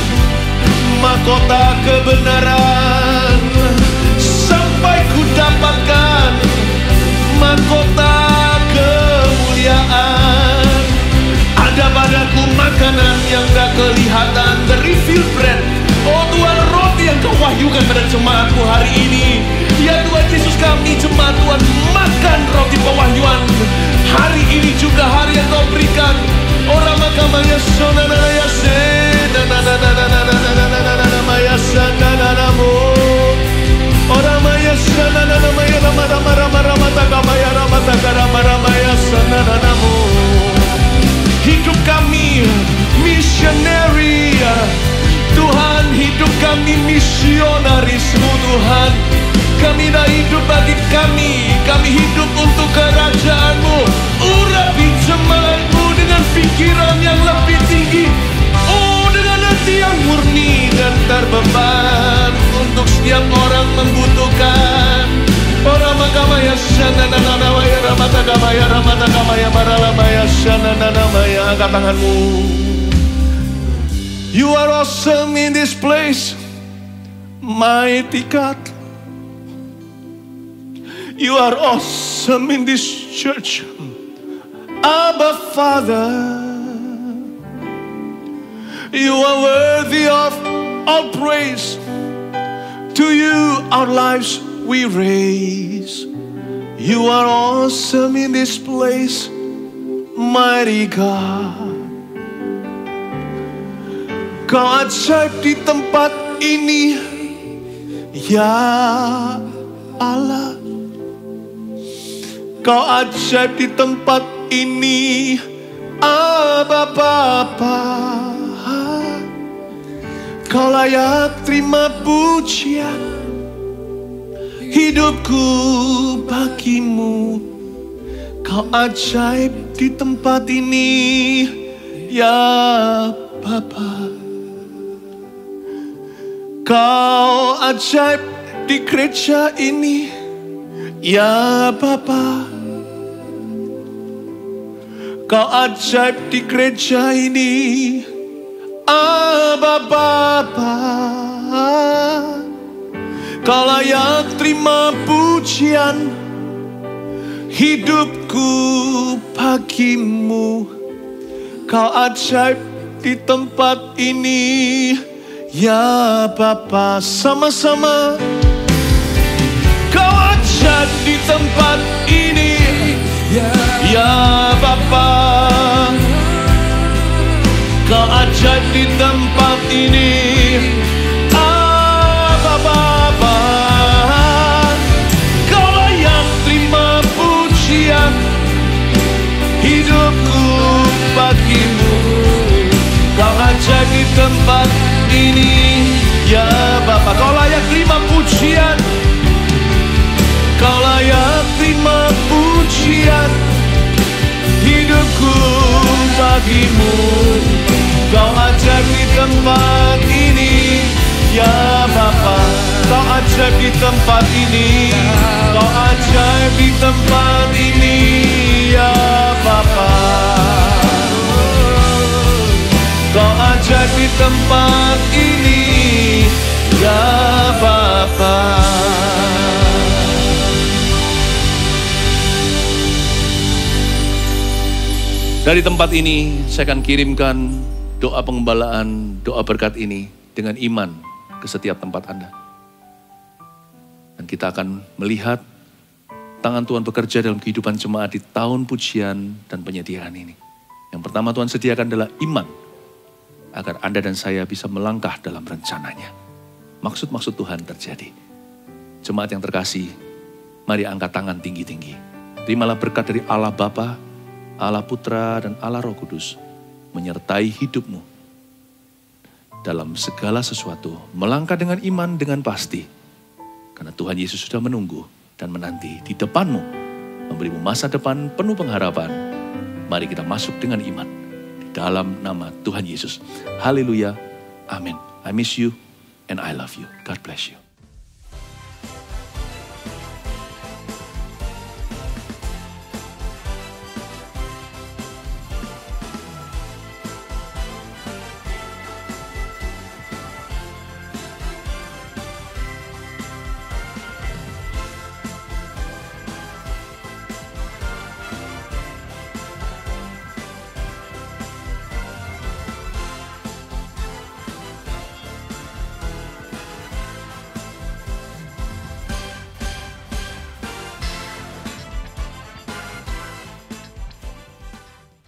mahkota kebenaran, sampai ku dapatkan mahkota kemuliaan. Ada padaku makanan yang gak kelihatan, the revealed bread. Oh Tuhan, roti yang Kau wahyukan pada jemaatmu hari ini. Ya Tuhan Yesus, kami jemaat Tuhan makan roti pewahyuan. Hari ini juga hari yang Kau berikan. Orang makamaya sonanaya se, nananananananananananamaya sanananamu. Orang maya sanananamaya ramadamaramaramatagabaya ramatagaramaya sanananamu. Hidup kami missionary, Tuhan, hidup kami misionaris-Mu Tuhan. Kami dah hidup bagi kami hidup untuk kerajaan-Mu. Urapi jemaat-Mu dengan pikiran yang lebih tinggi. Oh, dengan hati yang murni dan terbeban untuk setiap orang membutuhkan. Para makamaya sanananamaya ramatagamaya ramatagamaya maralamaya sanananamaya. Angkat tanganmu. You are awesome in this place, mighty God. You are awesome in this church, Abba Father. You are worthy of all praise. To you our lives we raise. You are awesome in this place, mighty God. Kau ajaib di tempat ini, ya Allah. Kau ajaib di tempat ini, Abba Bapa. Kau layak terima pujian, hidupku bagimu. Kau ajaib di tempat ini, ya Bapa. Kau ajaib di gereja ini, ya Bapa. Kau ajaib di gereja ini, Bapa. Kau layak terima pujian, hidupku bagimu. Kau ajaib di tempat ini, ya Bapa. Sama-sama. Kau ajaib di tempat ini, ya Bapa. Kau ajaib di tempat ini, Bapa. Kau layak terima pujian, hidupku bagimu. Kau ajaib di tempat ini, ya Bapa. Kau layak terima pujian, kau layak terima pujian, hidupku bagimu. Kau ajaib di tempat ini, ya Bapa. Kau ajaib di tempat ini, kau ajaib di tempat ini, ya Bapa. Kau ajaib di tempat ini, ya Bapa. Dari tempat ini saya akan kirimkan doa pengembalaan, doa berkat ini dengan iman ke setiap tempat Anda. Dan kita akan melihat tangan Tuhan bekerja dalam kehidupan jemaat di tahun pujian dan penyediaan ini. Yang pertama Tuhan sediakan adalah iman, agar Anda dan saya bisa melangkah dalam rencananya. Maksud-maksud Tuhan terjadi. Jemaat yang terkasih, mari angkat tangan tinggi-tinggi. Terimalah berkat dari Allah Bapa, Allah Putra, dan Allah Roh Kudus menyertai hidupmu dalam segala sesuatu. Melangkah dengan iman dengan pasti. Karena Tuhan Yesus sudah menunggu dan menanti di depanmu, memberimu masa depan penuh pengharapan. Mari kita masuk dengan iman di dalam nama Tuhan Yesus. Haleluya. Amin. I miss you and I love you. God bless you.